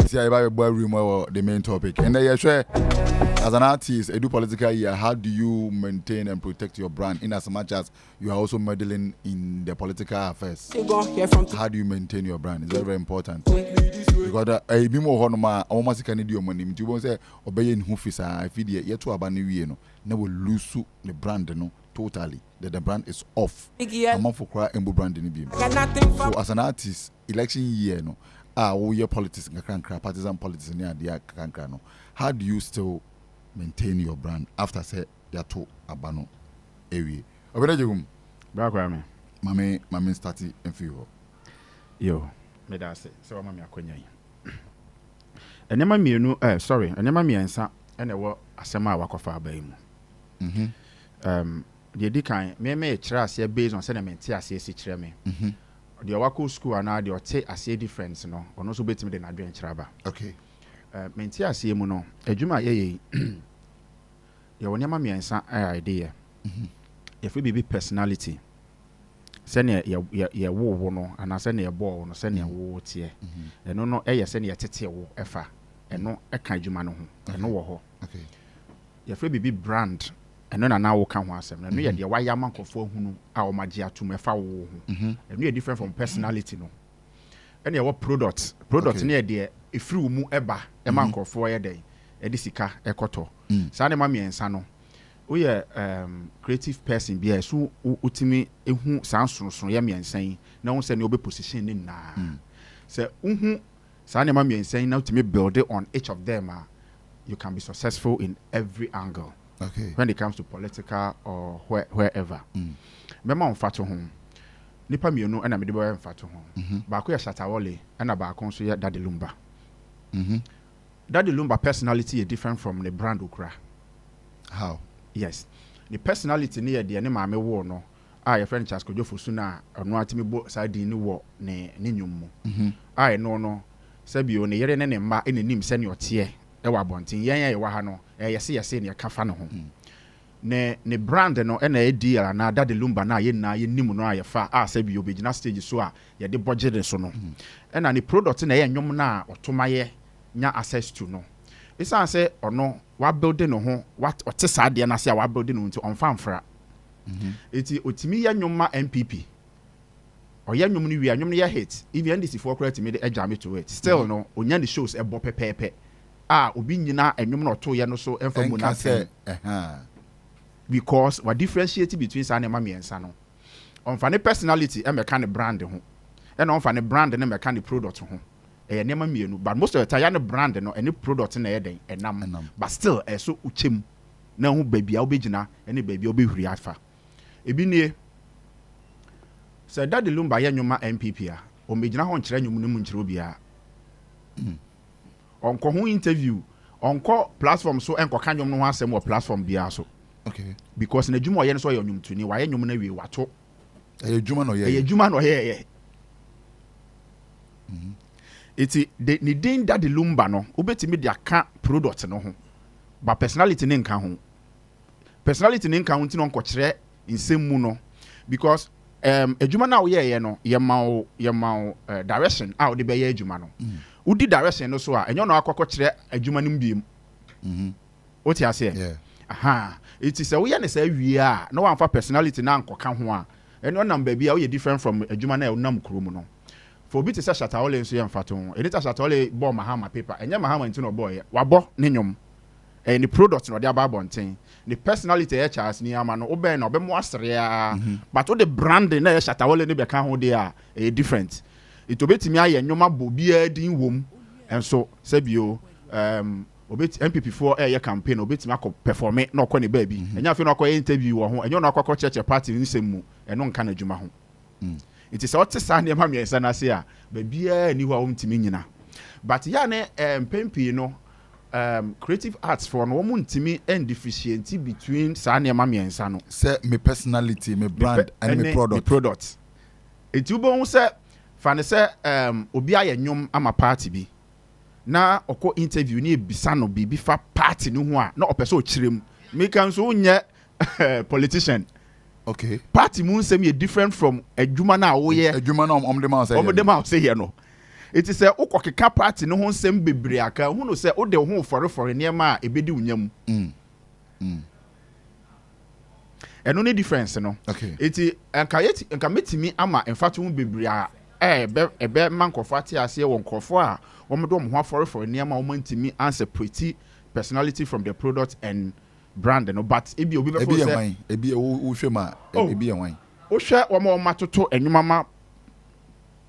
see about boy room or the main topic. And then share as an artist, a do political year, how do you maintain and protect your brand in as much as you are also meddling in the political affairs? How do you maintain your brand? It's very, very important. Because a bit more honor almost can do your money. You won't say obeying who I feed yet to abandon you never lose the brand no totally. That the brand is off. I'm not for cry and brand in the beam. So as an artist, election year no. We politics partisan politics near the no. How do you still maintain your brand after say you to abano area? Obedejum. Bakwame. Mame started in few. Yo, me da say so mama akonya yi. Enema mienu sorry, enema miensa ene wo asema wakofa abai mu. The dikan me kira ase based on say na mente ase si kire me. The wako school ana the ote ase difference no ono so betimi de na adwen kira ba. Okay. Mente ase mu no adwuma ye woni ama miensa idea. If we be personality sene ye wo no ana sene ye bo no sene wo tie eno no eye sene ye tete wo efa eno eka adwuma no ho eno wo ho. Okay. If we be brand eno na wo ka ho asem no ye de waya mankofo hunu a o magi atum efa wo ho eno ye different from personality no eno ye wo product ne ye de efiri mu eba e mankofo ye de e de sika ekoto sa ne ma miensa no we creative person bi so utimi ehu sansonson ye miensa yi na wo se ne obe position ni na se uhu sa ne ma miensa yi na utimi build on each of them you can be successful in every angle. Okay. When it comes to political or wherever. Mema on fato ho. Nipa mienu na me de boy fato ho. Ba ko ya Shatawole na ba ko so ya Daddy Lumba. Daddy Lumba personality is different from the brand okra. How? Yes. The personality ni de ne maame wo no. Your friend Chasko Jofosu na ono atimi bo side ni wo ne nyum mu. No sabi o ne yere ne mma enenim se ne ote ewa bontin yen wa ha no yese ne kafa no ho ne brand no na deal na Daddy Lumba na ye na ye nim no ayefa sabi obegina stage so a ye de budget so no na ne product na ye nwom na otomaye nya access to no isa say ono wa build no ho what otesa de na say wa build no nti onfamfra eti otimi ye nwom ma MPP oya nwom no wi nwom no ye hit even NDC for credit me de ejame to it still no onya the shows ebo pepepe obi nyina enwom na oto ye no so emfa mu na say because what differentiate between sa na miensa no onfa ne personality e meka ne brand ho e na onfa ne brand ne meka ne product ho e ne mienu but most of the time ne brand no any product na ye den enam but still so uchem na ho babia obegina ene babia obehuri afa ebi nie say Daddy Lumba ye nwoma MPP o megina ho nkire nwom no mu nkire obia onko ho interview onko platform so enko ka nwom no ho asem wo platform bia so. Okay. Because na dwuma ye no so ye nwom tuni wa ye nwom na wie wato dwuma no ye dwuma no ye iti ni din Daddy Lumba no obetimi de aka product no ho ba personality ne nka ho nti no nko kire nsem mu no because adwuma na wo ye no ye ma direction a wo de be ye adwuma no udi direction no so a enyo no akokọ kire adwuma nim biem oti ase it is a we na say wie a no one for personality na nkoka ho a eno nam ba bia we different from adwuma na nam krom no for bit say Shatawole nso ye mfato edita Shatawole bo mahama paper enye mahama nti no boy wabo ne nyom ni product no de aba bonten the personality e Charles ni ama no obe na obe mo asere a but the brand na ye Shatawole ne be ka ho de a different it obetimi aye nyoma bo bia din wom enso sabio obet MPP for ye campaign obetimi akọ perform na okọ ne ba bi enya afi na okọ interview wo ho enyo na akọ church party ni semu eno nka na dwuma ho it is what sa na ma miensa na se a ba bia ni ho a omtimi nyina but ya ne pempi no creative arts for no wo ntimi and deficiency between sa na ma miensa no say me personality me brand and me product it you bon say fa ne say obi aye nwom ama party bi na oko interview ni ebisa no bibi fa party no ho a na opese o kirem me kan so nye politician. Okay. Party mun say me different from adwuma na wo ye. Adwuma na omde ma say. Omde ma say here no. it is a ukokeka party no ho nsem bebre aka hu no se ode ho for niema a ebedi unyam eno ne difference no okay iti enka metimi ama emfato ho bebre a ebe mankofo ate ase won nkofo a womedo mo ho for niema wo mantimi answer pretty personality from the product and brand no but ebi obi be for say ebi wo hwema ebi enwan wo hwe wo matoto enwumama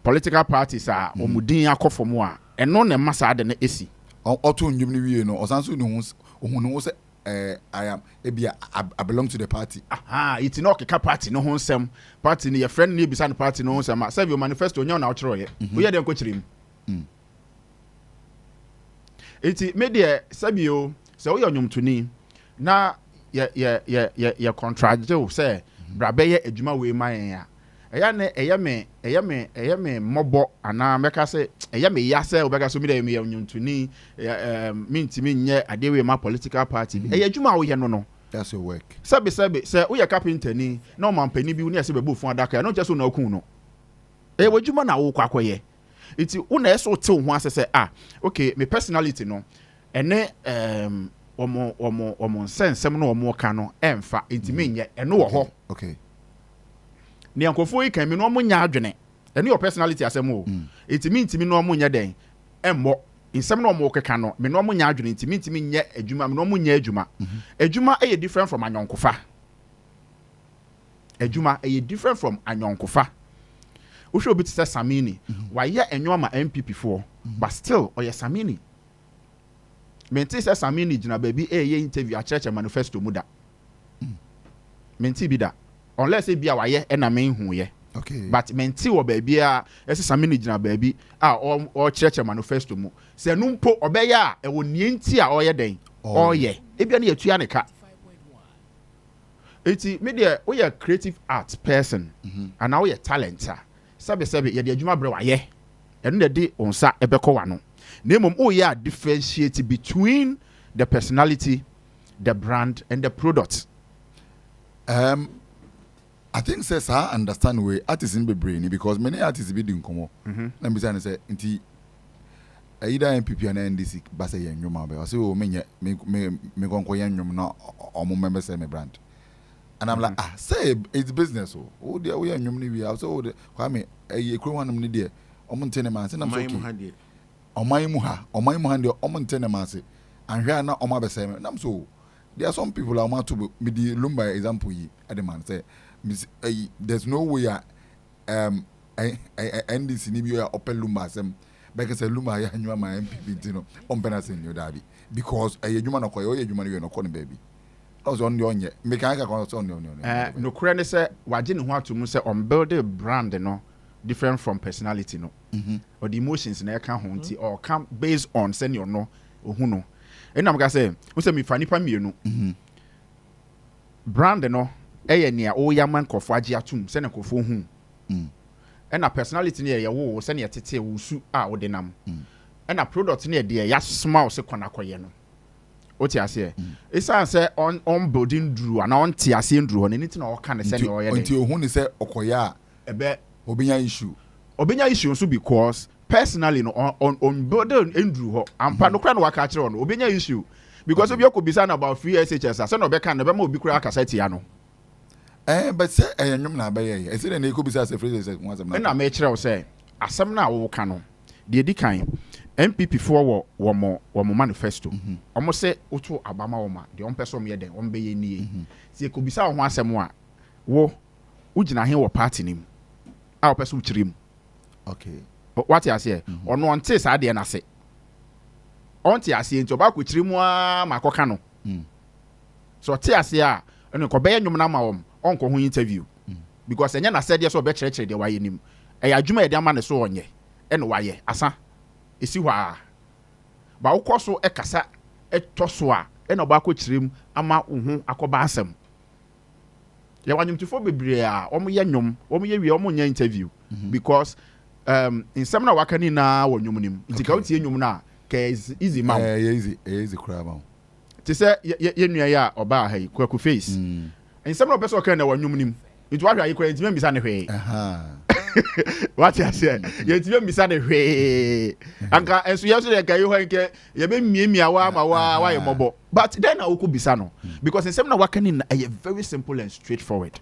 political parties a omudin akofo a eno ne masa de na esi oto ndwum ni wie no osanso ne ho no se I am I belong to the party. It's no keka party no honsem party ni your friend ni bisa no party no honsem serve your manifesto nya na ochro ye we ye den ko chirim enti me de sabio se we onyomtuni na ye contract o se bra be ye adwuma we man ya eya ne eya me mobo ana meka se eya me ya se obeka so me de me onyomtuni me ntimi nye ade we ma political party eya adwuma wo ye no that's your work sabe se wo ye carpenter ni na o man pani bi wo ne se be bu fun adaka no just so na okun no eya adwuma na wo kwakoye iti wo na eso te ho ase se okay me personality no ene omo sensem no omo ka no emfa enti me nye eno wo ho okay ni ankofo yi kan me no omo nya adwene ene your personality asem o enti me ntimi no omo nya den emmo insem no omo keka no me no omo nya adwene enti me ntimi nye adwuma me no omo nya adwuma adwuma e different from anyonkofa adwuma e different from anyonkofa wo hwe obi tse Samini wa ye enyo ma MPP for but still oye Samini menti se Samini jina baby ye interview a church manifesto muda menti bi da unless e bia wa ye na me hu ye okay but menti wo baby a ese Samini jina baby o church manifesto mu se no mpo obeya a e wo nienti a oye den oye e bia na yatua ne ka eti me de we are creative art person and now we are talent sabe ye de adwuma bre wa ye eno de onsa ebekọ wa no nemom ya differentiate between the personality, the brand and the product. I think says I understand where artists in be brainy because many artists be doing come let me say nti either MPP and NDC ba say yen nwoma be say o me konko yen nwom na omo member say me brand and I'm like say it's business o dey we yen nwom ni we so o kwa me e kro wanum ni dey omo ntene man say na so okay oman mu ha de omo ntene man say anhwa na omo abese me nam so there are some people I want to me the lumba example yi at the man say there's no way NDC ni bi ya open lumba asem because lumba ya nwa ma MPP no on penalty no dabi because adwuma na koyo adwuma no no kono baby also on the onye me kan ka kono on the no kure ne say waje ne ho atum say on build a brand no different from personality no or the emotions na ka ho nti or come based on senior no ohu no enam ga say wo say me fa nipa mienu brand no eye ne o yaman kofo age atum se ne kofo hu ena personality ne ye wo se ne tete wo su a wo de nam ena product ne de ya small se kona koye no o ti ase isa say on building drew and on ti ase ndru no anything o ka ne se ne o ye nti ohu ne se okoye a ebe obinya issue so because personally no on building ndru ho ampa no kra no waka kire no obinya issue because if you could be saying about free SHS say no be kan no be ma obi kura akasa tia no but say enwom na ba ye say na eko bi say free SHS mo asem na me kire o say asem na wo ka no de di kan MPP for wo mo manifesto omo say oto abama wo ma de on person me den on be ye nie say eko bi say ho asem a wo ugina he wo party nim a person chirim okay what you say ono onte sa de na se onte ase nti oba ko chirim a makoka no so te ase a eno ko be nwom na ma wom onko ho interview because enya na said yes obe kire de waye nim e adwuma e de ama ne so onye eno waye asa esi hwa ba ukoso e kasa e toso a eno ba ko chirim ama uhu akoba asem ya wanyumtifo bebre a omo ye nwom omo ye wi omo nya interview because in some na wakani na wonwom nim ntika utie nwom na ka easy man easy crab ti say ye nua ya oba ha kwaku face in some na person ka na wonwom nim nti wa hwa ye kwa nti membisa ne hwe What you say? You tell me say the anka enso yeso dey kai ho nke ye be miemia wa ma wa ye mobo. But then I could be no because in some na waka ni a very simple and straightforward.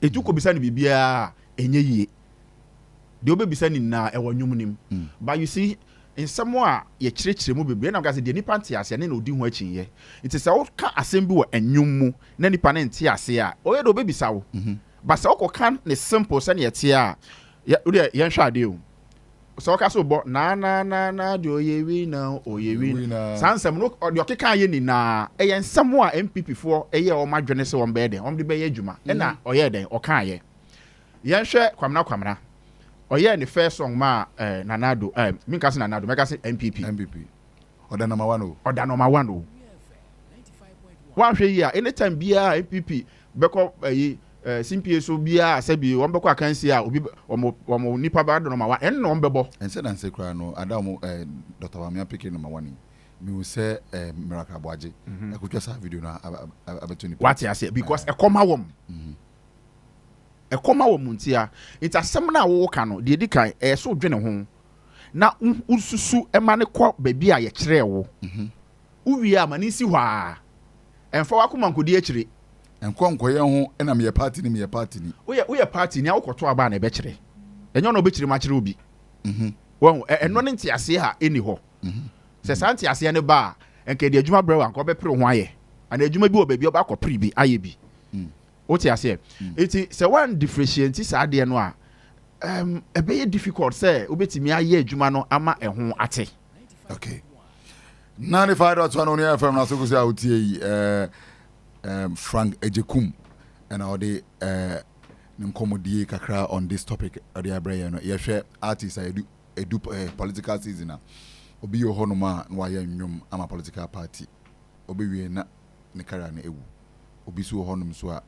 Etu ko bisa ni bibia enye yie. De obebisa ni na e wonwum nim. But you see in somewhere ye kyerɛkyerɛ mu bebree na ka sɛ de nipa nte ase ne na odi ho akyi yɛ nti sɛ wo ka asɛm bi wɔ enwum mu na nipa ne nte ase a oyɛ de obebisa wo but sɛ wo ka ne simple sɛ ne yɛte a yɛ hwɛ ade o sɛ wo ka so bɔ na de oyewi na sansɛm no de ɔkeka yɛ ni na ɛyɛ nsɛm a MPP foɔ ɛyɛ ɔma dwene sɛ wɔn bɛyɛ den wɔn de bɛyɛ adwuma ɛna ɔyɛ den ɔka yɛ yɛhwɛ kwamna oh yeah, the first song ma Nanado me kasi Nanado me kasi MPP oda number 1 o one hwe here anytime bia MPP beko CPA so bia asabi won beko akansi a obi omo nipa ba do number 1 en no mbebo ense dan se kra no adam Dr. Wamia pick number 1 me will say miracle boaje I could just have video na abetuni what you say because e come awom ekoma wo muntia it asem na wo ka no de edikan so dwene ho na ususu ema ne kɔ baabi a ye kyerɛ wo uwie amani si hɔ a emfa wakoma nkodi akyire enkonkɔyɛ ho na me party ni wo party ni awokɔto aba na ɛbɛkyerɛ enyo na obɛkyerɛ ma kyerɛ obi wo ɛno ne ntiase ha eni hɔ sɛ santi ase ne ba enka de adwuma brɛ wa nkɔ bɛpere ho ayɛ ana adwuma bi wɔ baabi ɔba akɔpere bi ayɛ bi what you say it say one differentiate saa de no a e be difficult say obetimi aye adwuma no ama ehun ate okay 95.1 on FM na so go say outie Frank Ejekum and all the nkomodie kakra on this topic of the abraya no ye hwe artists edu political season na obi yo hono ma na waye nwom ama political party obi wie na ne kara na ewu obi so hono so a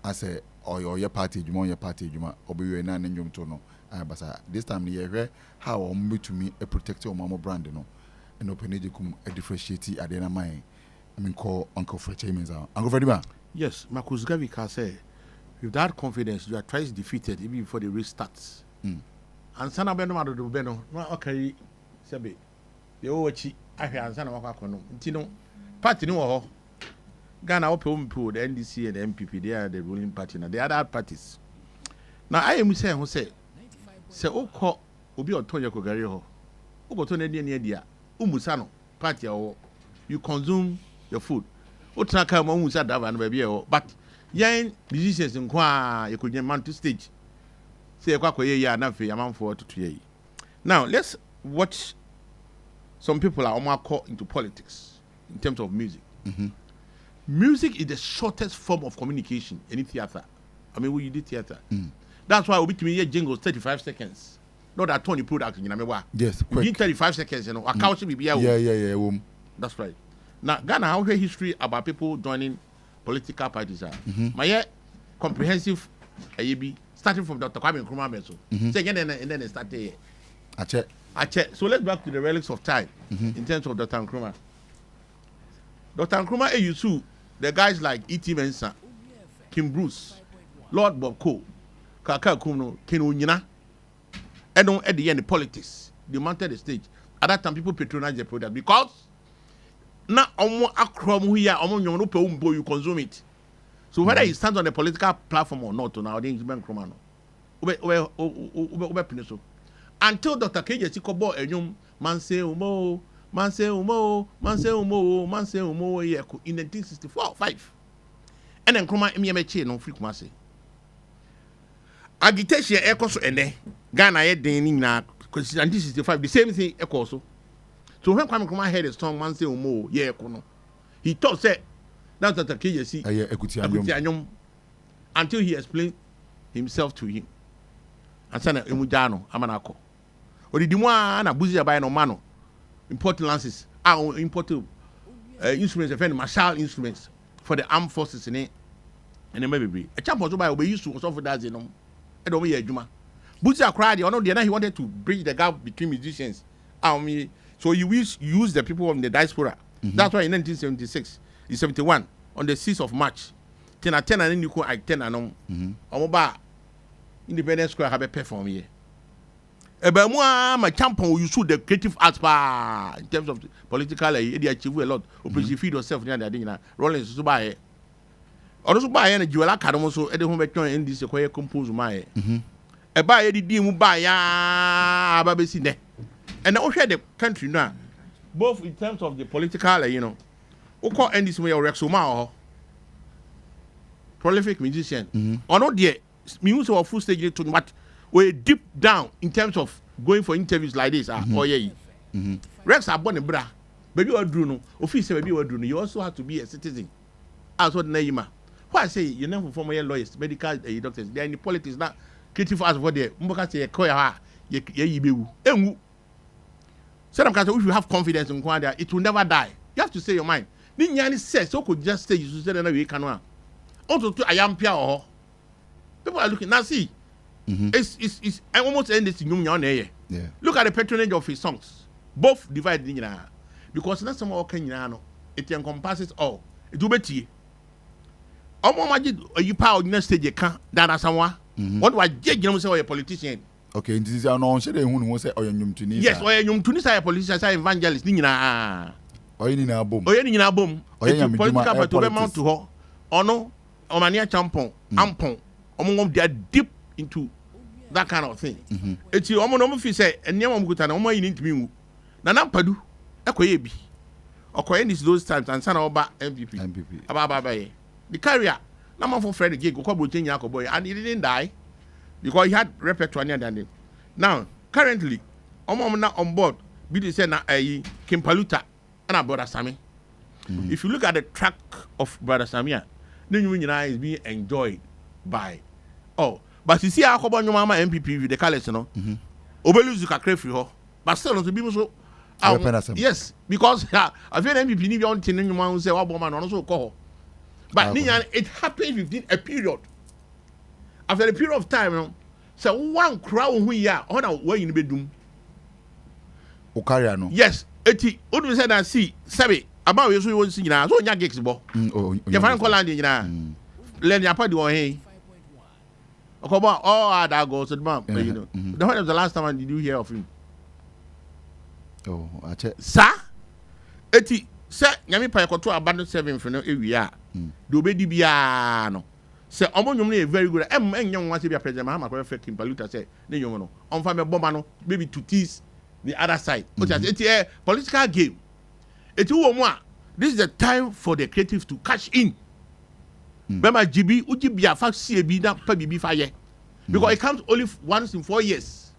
ase your party juma obiwe na njum to no basa this time the year how om to me a protect your mama brand no and open Ejekum a differentiate at the mind I mean call Uncle Freddy Uncle Freddy yes Marcus Gavika say with that confidence you are twice defeated even before the race starts and sana beno ma do beno no okay sebe ye o wachi ahwe ansana wakwa no ntino party ni wo ho Ghana open the NDC and the MPP, they are the ruling party now. The other parties. Now I am saying who say Oko Obi Otoya Kogari ho. Oko to near dia. Umusano party or you consume your food. Otraka Musa Davan baby but young musicians in Kwa you could man to stage. Say ya na fe amount for to 2 years. Now let's watch some people are caught into politics in terms of music. Music is the shortest form of communication in theater. I mean, we did theater. That's why we hear jingles 35 seconds. Not that Tony production, you know. Yes, quick. In 35 seconds, you know. A couch be Yeah. That's right. Now, Ghana, I hear history about people joining political parties. My comprehensive starting from Dr. Kwame Nkrumah Meso. And then it started. I check. So let's back to the relics of time in terms of Dr. Nkrumah. Dr. Nkrumah Eyusu, the guys like E.T. Mensah, Kim Bruce, Lord Bob Cole, Kaka Kuno, Ken Unyina, and on at the end, the politics, they mounted the stage. At that time, people patronize the product because now you consume it. So whether he stands on the political platform or not, now Nkrumah no. Until Dr. K.J. Kobo and Manse Umo. Manse umo in 1964-5 and then Nkrumah MMH no free Kumasi agitation echoes ene Ghana ye den na 1965 the same thing echoes so when Kwame Nkrumah heard the song Manse umo ye no he thought say that's Dr. KJC Ekuti until he explained himself to him and said emujano amanako odidimwa na buzi abai no mano important lances are important instruments, martial instruments for the armed forces in it. And then maybe a champ was by we used to also for that, you know. I don't hear Juma. Butcher cried, you know, the other he wanted to bridge the gap between musicians. So you use the people from the diaspora. That's why in 1976, 71, on the 6th of March, 10 and then you go 10 and Independence Square have a perform here. About my champion you shoot the creative arts in terms of political they achieve a lot. Operation feed yourself near the Rolling so buy. Also buy energy well academy so at the home in this compose my a buy Eddie Dim buy ya babesi there. And I share the country now, both in terms of the political, who call end this way or Rexoma prolific musician. Or not there, music or full stage to but we deep down in terms of going for interviews like this. Rex are born a bra, baby or Bruno, officer baby or Bruno. You also have to be a citizen. As what Naima. Why I say you never former lawyers, medical doctors, they are in the politics not creative as what they Mboka say koya ye so if you have confidence in Kwanda, it will never die. You have to say your mind. Ninyani says so could just say you say no we can. Also to I am pia or people are looking now see. It's I almost end this in yeah. Look at the patronage of his songs. Both divided in because that's some okay it encompasses all. It will be you power next stage you can't that someone. What was you say a politician? Okay, this is no one who say oh you to yes, or you to say a politician say evangelist ni na. Oh you ni album. Oh you ni album. Oh you political but to be mount to her. Ono omania champon, ampon. Omo they are deep into that kind of thing. It's omo no fi say enya mo kuta na omo yi ntimi wu. Na nampadu ekoye bi. Okoye this those times and sana oba MVP. Aba ye. The career na man for Fred gig go change boy and he didn't die. Because he had repertoire near than him. Now, currently, I'm on board. BD said na Kim Paluta and Brother Sammy. If you look at the track of Brother Sammy, then you is being enjoyed by but you see how come your mama MPP with the colors, Obelus you can crave for her, but still to be so. Yes, because I feel MPP need on tin you man say what woman also call. But it happened within a period. After a period of time, so one crowd who ya on a way in the bedroom. Okariano. Yes, eti. Odu said I see. Sabi about you so you want to see now. So nya gigs bo. You find call landing now. Let your party on hey. Okoba all that goes to the mom. You know. The when was the last time did you hear of him? Oh, I check. Sir, eti. Sir, nyami pa yakoto abandon 7 for no area. Do be di bia no. Say omo very good. Young want to be a president. Mahama Kwame Kim Paluta say ne young no. On fa me bomba no maybe to tease the other side. It's a political game. It's this is the time for the creative to cash in. Bema GB uji bia fa CB na pa bibi fa ye. Because it comes only once in 4 years.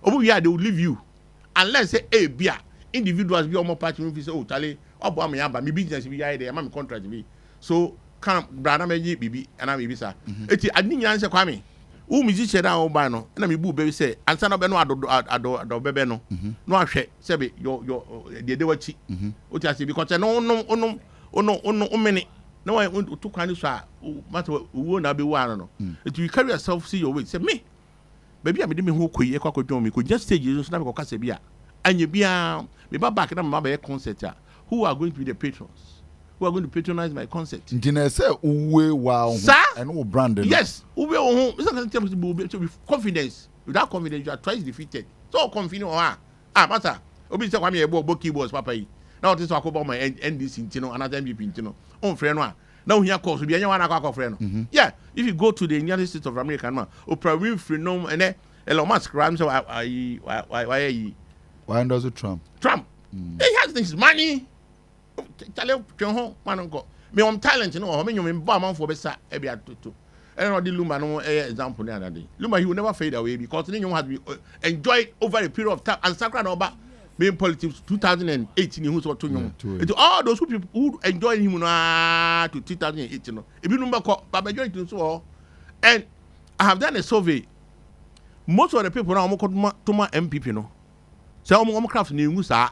Obu here they will leave you unless say bia individuals be omo party we say tale obo am ya ba me business be here there am contract be. So kan brana meji bibi ana bibi sa eti adi nyina se kwame wo musician na wo ba no na me bu be say ansa no be no ado bebe no no ahwe se be yo de wachi o ti ase because no umene no wa to kwani so a matter wo na be wo ano no eti you carry yourself see your way say me baby am de me ho koyi e kwakwadwon me ko just stage so na be ko kasa bia anye bia me ba back na me ba concert a who are going to be the patrons who are going to patronize my concert. Ntina say uwe wow and who brand. Yes, uwe oh. It's with confidence. Without confidence, you are twice defeated. So confident matter. Obi say kwame ebo keyboards papa yi. Now this talk about my NDC ntino another MVP ntino. On friend one. Now here course be anyone akwa friend. Yeah, if you go to the United States of America man, Oprah Winfrey no and then Elon Musk ram so why does it Trump? He has this money. Tell you, man, me on talent, you know, how many men bomb for Bessa, Ebia to. And not the Luma, no example the other day. Luma, he will never fade away because then you have to enjoy it over a period of time. And Sacred Oba being politics 2018, who's what to you. It's all those people who enjoy him to 2018. If you remember, but majority so. And I have done a survey. Most of the people now to my MPP, no. So I'm craft new, sir.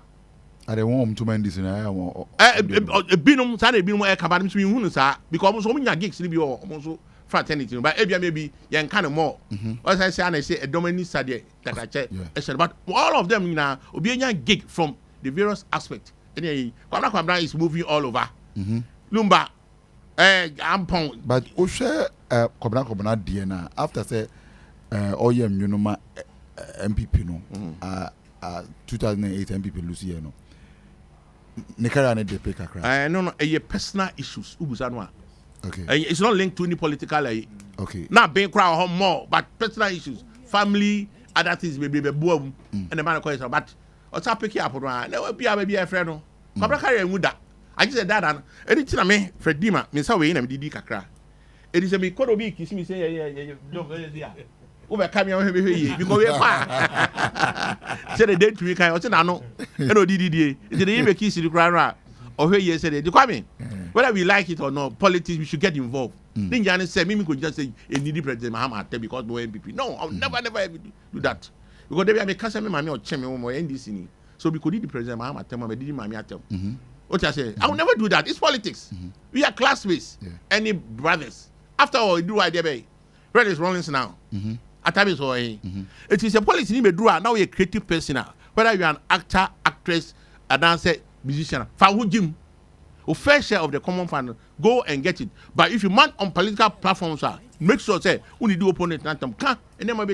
I don't want to mind this in binum sana binum e kabadum so yehunu sa because so munya gigs ni bi o so fraternity but ebia maybe yen kan more what I say na say e domani sade takache but all of them na obi enya gig from the various aspects any kwabra is moving all over lumba ampon but o share kwabra de na after say oyem you know ma MPP no 2008 MPP Lucy no Nikara ne de pick akra no a personal issues ubusano okay it's not linked to any political okay not being crowd more but personal issues family other things maybe boom and the man calls but what's up pick up on no be a friend no kabra carry muda I just said that and anything I mean Fred Dima me say we na me didi kakra it is me kodo bi kiss me say yeah over come here because we pa say the date we can o say na no e no didi it dey make kiss the crowd or here say they come whether we like it or not politics we should get involved then Jani say me could just say a needy president Mahama because no MPP no I'll never ever do that because they be make me mama or cheme or NDC so we could need the president Mahama tell me did mama tell what I say I will never do that it's politics we are classmates any brothers after all do idea be Red is Rollins now Atabi so it is a policy ni be do now a creative person whether you are an actor actress a dancer musician for who gym or fair share of the common fund go and get it but if you man on political platforms make sure say when you do opponent anthem can and then we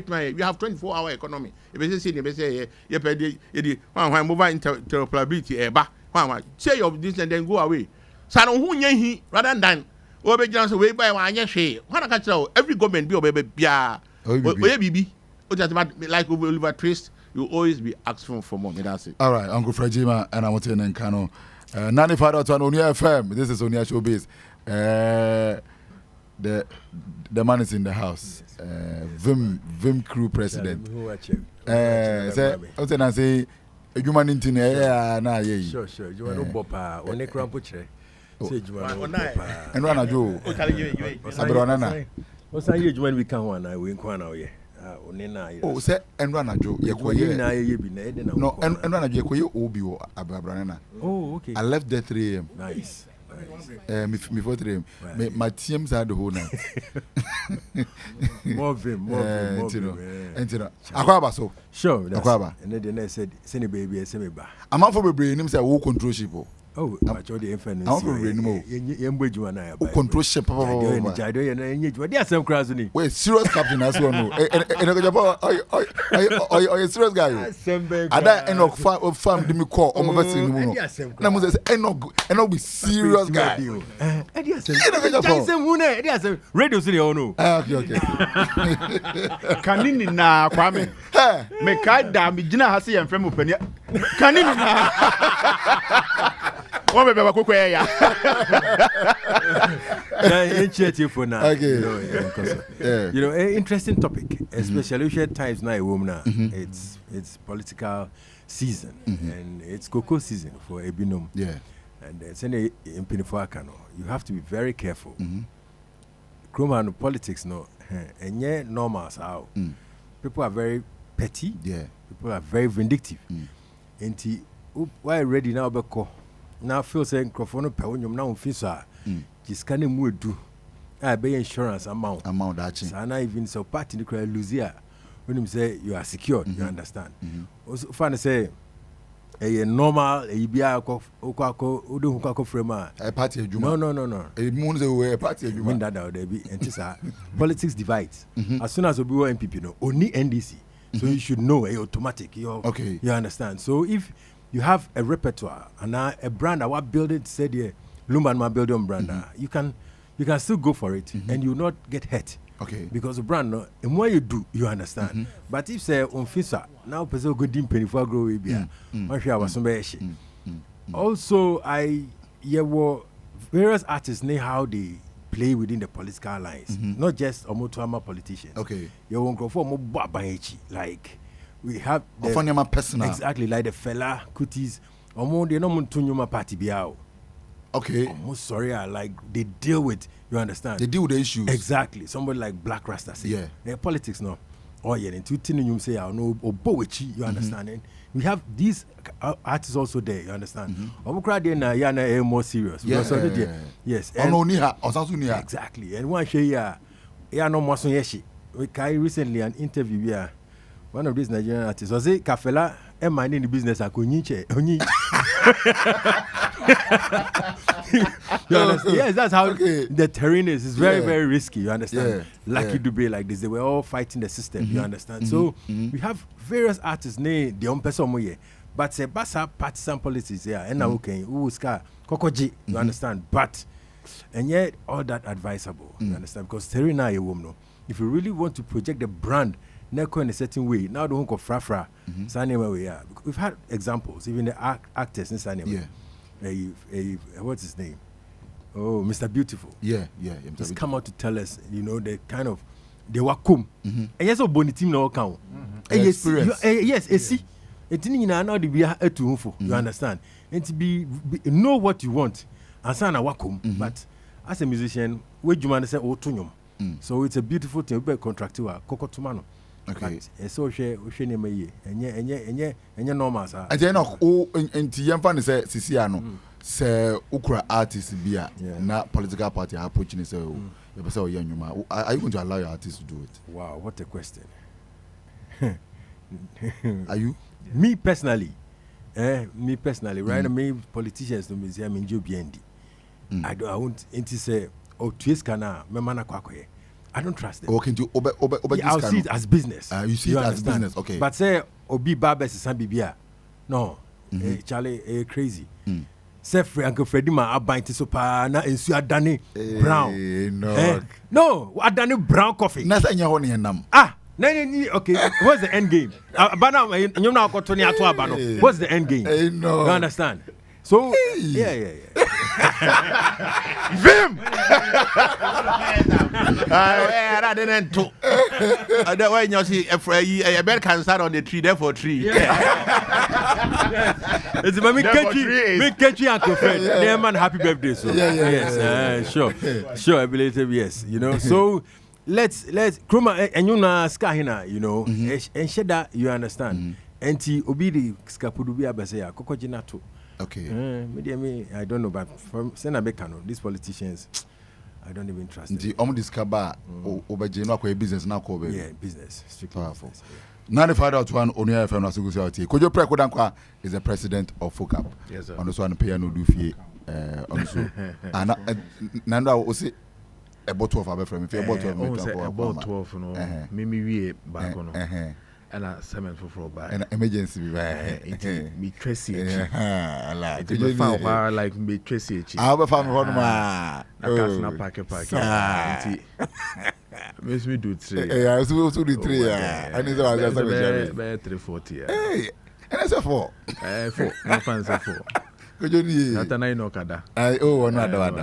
have 24-hour economy if you say you pay the one mobile interoperability say your this and then go away so who nye rather than we be just way by one hwe when I catch every government be obey bia oye bibi like Oliver Twist you always be asking for more that's it all right Uncle Frejima and I'm telling Nkano 95.1 Onua FM. This is Onua Showbiz. The man is in the house. Vim crew president. Say, what I say? You man into na ye. Sure. You want to bopa? One crampuche. Say you want to bopa. And one ajo. Abronana. What's that? You when we can one? I win one now. Oh, say and one ajo. Yekoye. No, and one ajo yekoye obi o abranana. Oh, okay. I left there 3 a.m. Nice. Before 3 a.m. My teams had the whole night. More vim. Akwaba so. Sure. Akwaba. And then I said, "Send a baby, send me back." I'm out for the brain. Him say, "Who control ship?" Oh, I told the infant. I'm for brain more. You and I. Control ship. I don't know. They are some crowds in it. Wait, serious captain as well. No, are you serious guy? I don't end of farm. Do me call? Almost saying no. I'm say end be serious guy. Radio city or no? Okay. Kanini na kwame. Me kai da me gina ha se yemfrem opania. Kanini na. One baby bakoko ya. For now. Okay. You know, an interesting topic, especially share times now woman. It's political season and it's cocoa season for Ebinom. Yeah. And send in Pinifuakano. You have to be very careful. Kroma politics no and yeah normals how people are very petty. Yeah. People are very vindictive. And why ready now beko now feel saying microphone pe wonyum na officer just can mu do be insurance amount that thing. So now even so party the cry lose here when him say you are secured you understand also fan say a normal a bia ko odo ko frame a party ejuma no e moon say we party ejuma mean that there be and this politics divides as soon as we were MPP no only NDC so you should know automatic you understand so if you have a repertoire and a brand that what build it said here Lumban ma build on brand you can still go for it and you will not get hurt because the brand no the more you do you understand but if say on fisa now person go dim penny for grow we be also were various artists know how they play within the political lines not just omotuama politicians you won't go for like we have personal exactly like the fella Kutis omo they no muntunyuma party biao almost sorry like they deal with you understand they deal with the issues exactly somebody like Black Rasta say politics no into you say no obowechi you understand we have these artists also there you understand omo crowd there na more serious because yes exactly and one share no more so yeshi we carry recently an interview here. One of these Nigerian artists was it Kafela and minding the business onyi You understand? Yes, that's how the terrain is. It's very, very risky. You understand? Lucky Dube like this, they were all fighting the system. You understand? So we have various artists, the Ompesomoye, but say basa partisan politics, and now okay, Kokoji, you understand? But and yet all that advisable. You understand? Because terrain now a woman. If you really want to project the brand, Neko in a certain way, now the hunk of Frafra, Sanema we are. We've had examples, even the actors in Sanema. What's his name? Oh, Mr. Beautiful. Just come out to tell us, the kind of the wakum. And yes, so boni team no count. Yes, see. It's in now the be a to you understand? And to be know what you want. And sana wakum, but as a musician, where you man say otunyum. So it's a beautiful thing. We be contracted Coco Tumano. Okay. So she name ye. And normal sir. And then and Tiamfan say Sisiano say Ukra artist bia not political party approaching say you say are you going to allow your artists to do it? Wow, what a question. Are you? Me personally, right? Me politicians to me say I'm in BND. I won't say Tuiskana, Memana Kwakwe. I don't trust them. Okay, I'll see it as business. You see it as business, okay. But say Obi Babes is Bibia. No, Charlie, crazy. Say Uncle Freddie ma abinti so pa na ensu adane brown. No, adane brown coffee. Na say nyahoni enam. Okay, what's the end game? What's the end game? You understand? So yeah. Vim. I didn't talk. That way you see a bird can start on the tree, therefore tree. It's me catch you Uncle Fred. Man, happy birthday. So yes, sure, I believe yes. So let's Kruma and you na skahina, and sheda you understand. Enti obidi skapudu bi abasaya kokojinato. Okay. I don't know, but from Senabekano, these politicians, I don't even trust them. The discover over business now. Yeah, business. Strictly powerful. Business, 95.1 Onua FM Nasugusiati. Kojo Pre Kodankwa is the president of FOCAP. Yes, sir. On the one pay no do fee. And Nanda will say a bottle of our friend. About 12, no. Mimi we back on. And a 7 for back. An emergency. Me Tracy. Like me Tracy. I'll found one. I can't pack. Makes me do 3. Yeah, I supposed to do 3. And it's all 340. Hey, and I said 4. 4. No fans are 4. Could you need that? I know Kada. Oh, another one.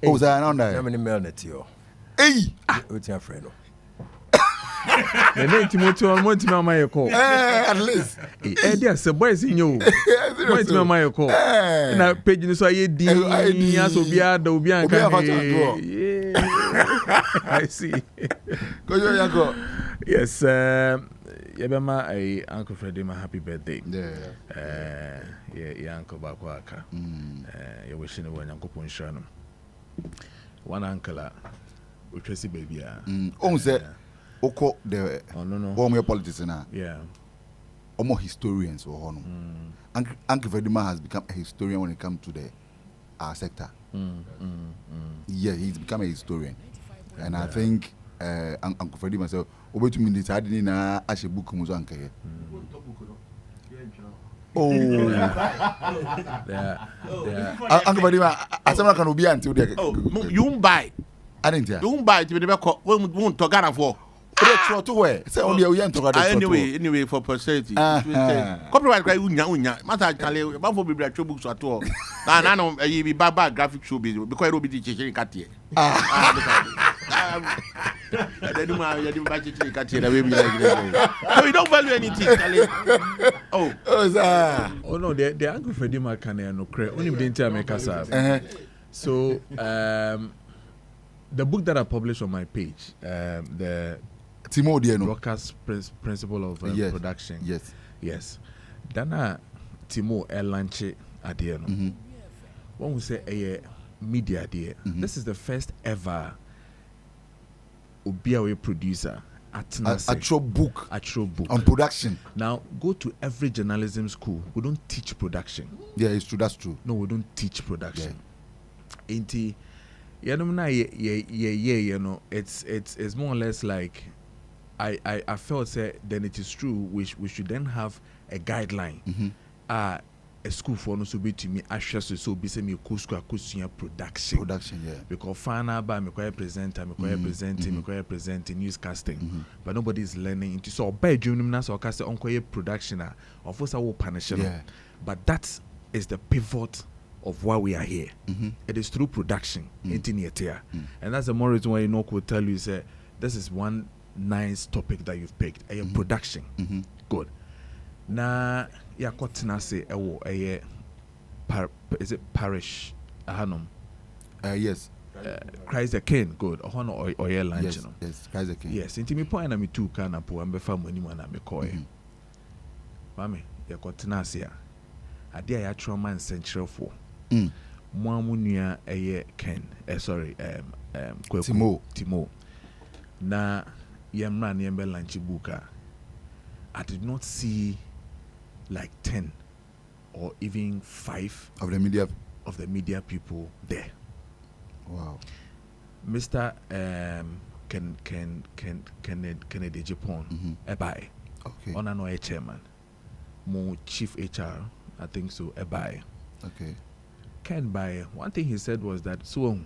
Oh, that on that. How many mail net you? Hey, what's your friend? The name Timothy on one to my call. At least. Yes, a boy is in you. Wait to my call. And I paid you so I did. So be out, there be I see. Yes, Yabama, Uncle Freddie, my happy birthday. Yeah, Uncle Bakwaka. You're wishing a one Uncle Punshanum. One uncle, Tracy baby. Oko the home politics now. Yeah. Almost historians or honor. Uncle Fredima has become a historian when it comes to the sector. Yeah, he's become a historian. And I think Uncle Fredima said, over to me this I didn't actually book Muzanka. Oh, Uncle Fredima, as someone can be until the you buy. I didn't you buy to the back when to Ghana for. Anyway, for posterity. Copyright guy unya. Master Charlie, about for biblical books at all. And I know be bad graphic show because I will be teaching Katia. So you don't value anything. Oh no, the Uncle Freddie Makane no credit. Only didn't tell me Casa. So the book that I published on my page, the Timo Dieno broadcast principle of production. Yes. Dana Timo Elanche Adieno. One will say a media idea. This is the first ever Obiawe producer Atro book. Atro book. On production. Now, go to every journalism school. We don't teach production. Yeah, it's true. That's true. No, we don't teach production. Yeah. You know, it's more or less like I felt then it is true. We should then have a guideline. A school for no so be to me actually so be say me school production. Production, yeah. Because final by me presenter, presenting, newscasting, but nobody is learning into so by junior na so cast on production of course I will punish them. Yeah. But that is the pivot of why we are here. It is through production, and that's the more reason why could tell you say this is one nice topic that you've picked. Production, good. Now, yeah, Kotina say, is it parish? Yes. Christ the King, good. Or lunch, yes, yes, Christ the King. Yes, into me point and me too can up and be found anyone at me coy. Mammy, yeah, Kotina say, I dare trauma and central for. Mwamunia Ken, Timo. Na yemran yembe lanchi buka. I did not see like 10 or even 5 of the media people there. Wow. Mr. Kennedy Japan ebai. Okay. On an chairman. More chief HR, I think so, ebai. Okay. Ken by one thing he said was that so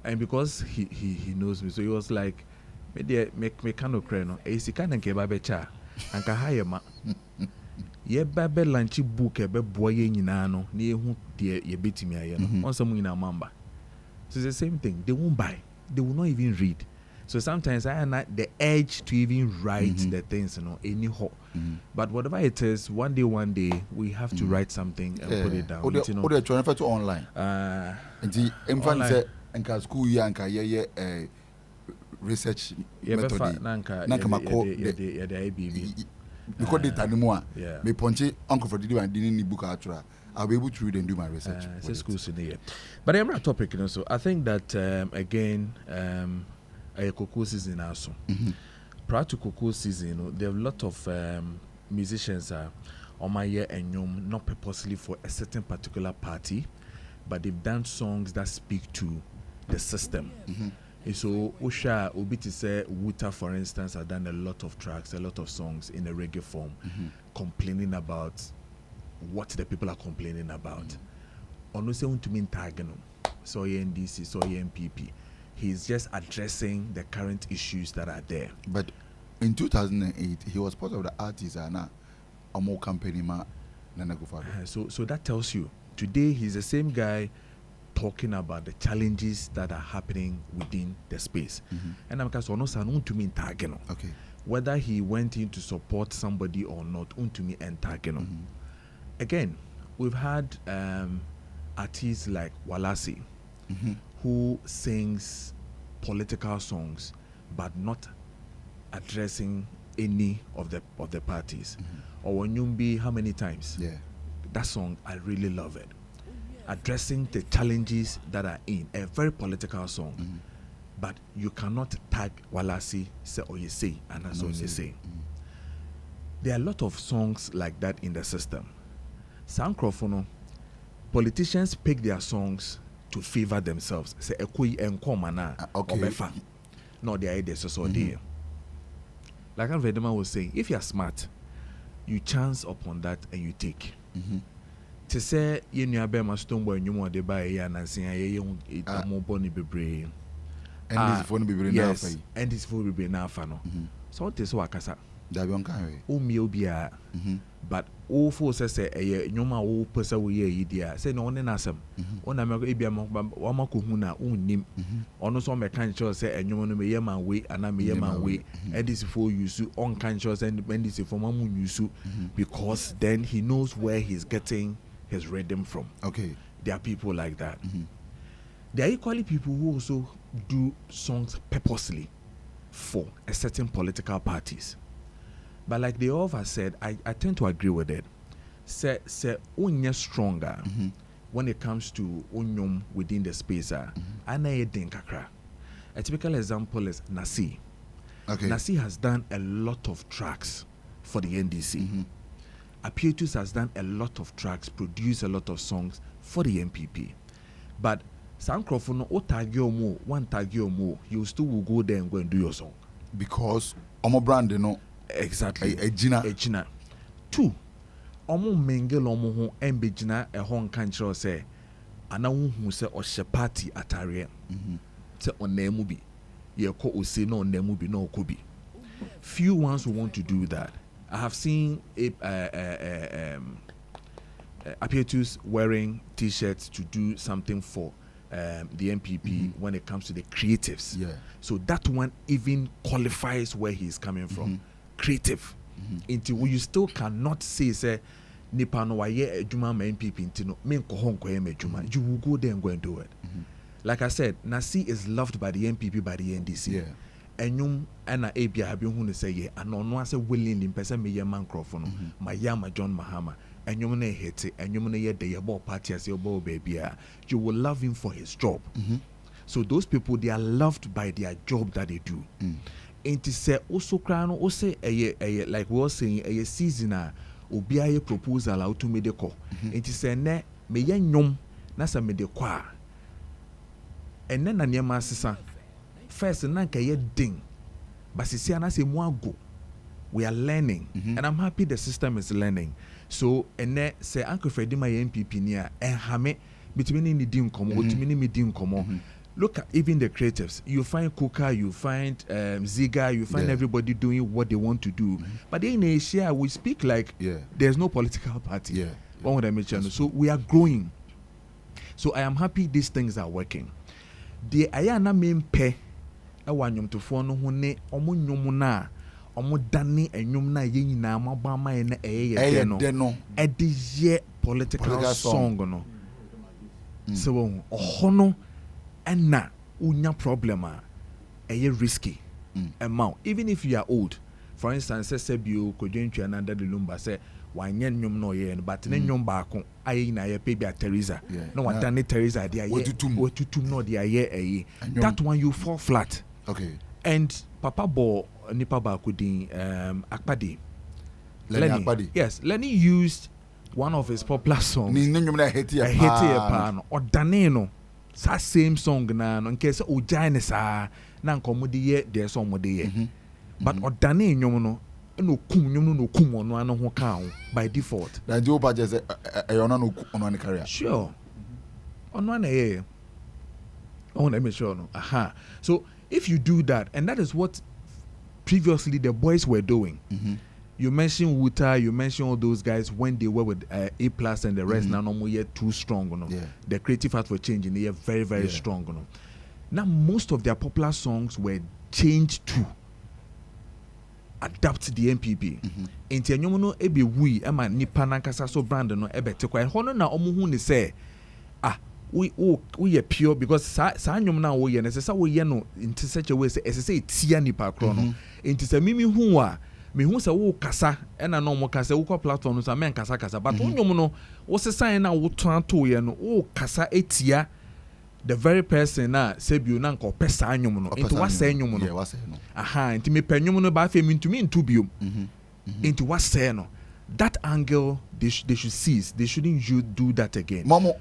and because he knows me, so he was like make kind of cry no AC kind of keba becha and ka hire ma ye babe lunch book ebe boy nyina no na ehu de ye betimi aye no on some nyina mamba. So it's the same thing, they won't buy, they will not even read. So sometimes I am the edge to even write the things, you know, anyhow. But whatever it is, one day we have to write something and put it down. You know, transfer to online. The infant said, "And school year and research method." Nanka mako because data no more. Me ponche uncle for the and didn't book atra. I'll be able to read and do my research. Schools in here. But I'm not topic, you know. So I think that again, a cocoa season also. Prior to cocoa season, you know, there are a lot of musicians on my year and not purposely for a certain particular party, but they've done songs that speak to the system. And so Usha Obiti say Wuta, for instance, have done a lot of tracks, a lot of songs in a reggae form, complaining about what the people are complaining about. Ono se unto mean Tagano, so NDC, so MPP. He's just addressing the current issues that are there. But in 2008, he was part of the artists and a more company ma so that tells you today he's the same guy talking about the challenges that are happening within the space. And I'm because ono san unto mean Tagano. Okay. Whether he went in to support somebody or not, unto me and Tagano. Again, we've had artists like Walasi, who sings political songs, but not addressing any of the parties. Or Nyumbi, how many times? Yeah, that song I really love it, addressing the challenges that are in a very political song. But you cannot tag Walasi say or you say and that's all you say. There are a lot of songs like that in the system. Sankrofono, politicians pick their songs to favor themselves. Say ekoi enkomana obefa. No, the idea so there. Like Vedema was saying, if you are smart, you chance upon that and you take. To say you know abema stone boy you want to buy ya na say ye mo boni bebre. And this phone be very yes, and this phone be na fa no. So what is wakasa? That be on kind way. But all for say nyoma wo pesa wo ye yidia say no ne nasem ona me ebia mo ma ko hu na unnim ono so me kan sure say enyomo no me ye man we ana me ye man we and this for use on kan sure say and this for mamu use because then he knows where he's getting his rhythm from. Okay, there are people like that. There are equally people who also do songs purposely for a certain political parties. But like they all have said, I tend to agree with it. Say unya stronger when it comes to unyum within the space. A typical example is Nasi. Okay. Nasi has done a lot of tracks for the NDC. Apietus has done a lot of tracks, produced a lot of songs for the MPP. But Sankrofono, o tag your mo, one tag your mo, you still will go there and go and do your song. Because Omo brand, you know. Exactly. A Gina. 2. Omo mengel omo ho embe Gina a hon kanchro say, ana hu say o she party atare. Say on nemu bi. Ye ko o say no nemu bi no ko bi. Few ones who want to do that. I have seen Apietus wearing T-shirts to do something for the MPP when it comes to the creatives. Yeah. So that one even qualifies where he's coming from. Creative. Until you still cannot say nipa no waye ejuma ma MPP intino me nko ho nko em ejuma. You will go there and go and do it. Like I said, Nasi is loved by the MPP, by the NDC. Yeah. Enyum ana ebia have hu ne say ye anono ase willingly person me ye man crofo no ma ya ma John Mahama enyum na hete enyum na ye de ye bo party as ye bo baby you will love him for his job. So those people, they are loved by their job that they do. Enti say also kra no o say eye like we were saying eye season a obi aye proposal out to me de ko enti say ne me ye nyum na sa me de ko a enne na niam asesa first nanka ye ding but sisi anase mu ago we are learning and I'm happy the system is learning. So enne say Uncle Freddy my MPP ni a enhame bitimi ni di nkomo otimi ni di nkomo. Look at even the creatives. You find Kuka, you find Ziga, you find everybody doing what they want to do. But in Asia, we speak like there's no political party. One would I mention. So we are growing. So I am happy these things are working. The ayana main pe awanyum to phone no ne omo nyum na omo dane enyum na ye nyina mabama ye na eye no e de ye political song no. So ohono and unya problem risky amount. Even if you are old, for instance, say you could join under the lumba say wanyen nyum no ye but ne nyum ba ko aye na ye pay Teresa no what done Teresa dia ye tutum no dia ye that one you fall flat. Okay. And Papa Bo nipa ba ko din Akpade Lenny Akpade. Yes, Lenny used one of his popular songs. Ni nyum na hate ya pa no odane no sa same song na no nke se ojane sa na nkomode ye de so omode ye but odane nyom no no kum nyom no kum ono ano ho ka ho by default that you ba just ono no ono ne career sure ono na ye on let me sure no so if you do that, and that is what previously the boys were doing. You mentioned Wuta, you mentioned all those guys when they were with A+ and the rest. Now no more yet too strong, you know. The creative heart for change, and they are very, very strong, you know. Now most of their popular songs were changed to adapt the MPP. Enti enyomo no ebe wi ema nipa nankasa so brand no ebe te kwa hono na omo hu ne say we pure because sa nyom na wo ye ne say wo ye no in such a way say tia nipa kro no. Enti say mimi hu a me hu say wo kasa e na no mo kasa wo kwa platform no say men kasa but nyom no wo se sign na wo to to ye no wo kasa etia the very person na sebiu na nko pesa anyum no into wasa anyum no into me penyum no ba fe me into biom into wasa no that angle they should cease. They shouldn't do that again. Momo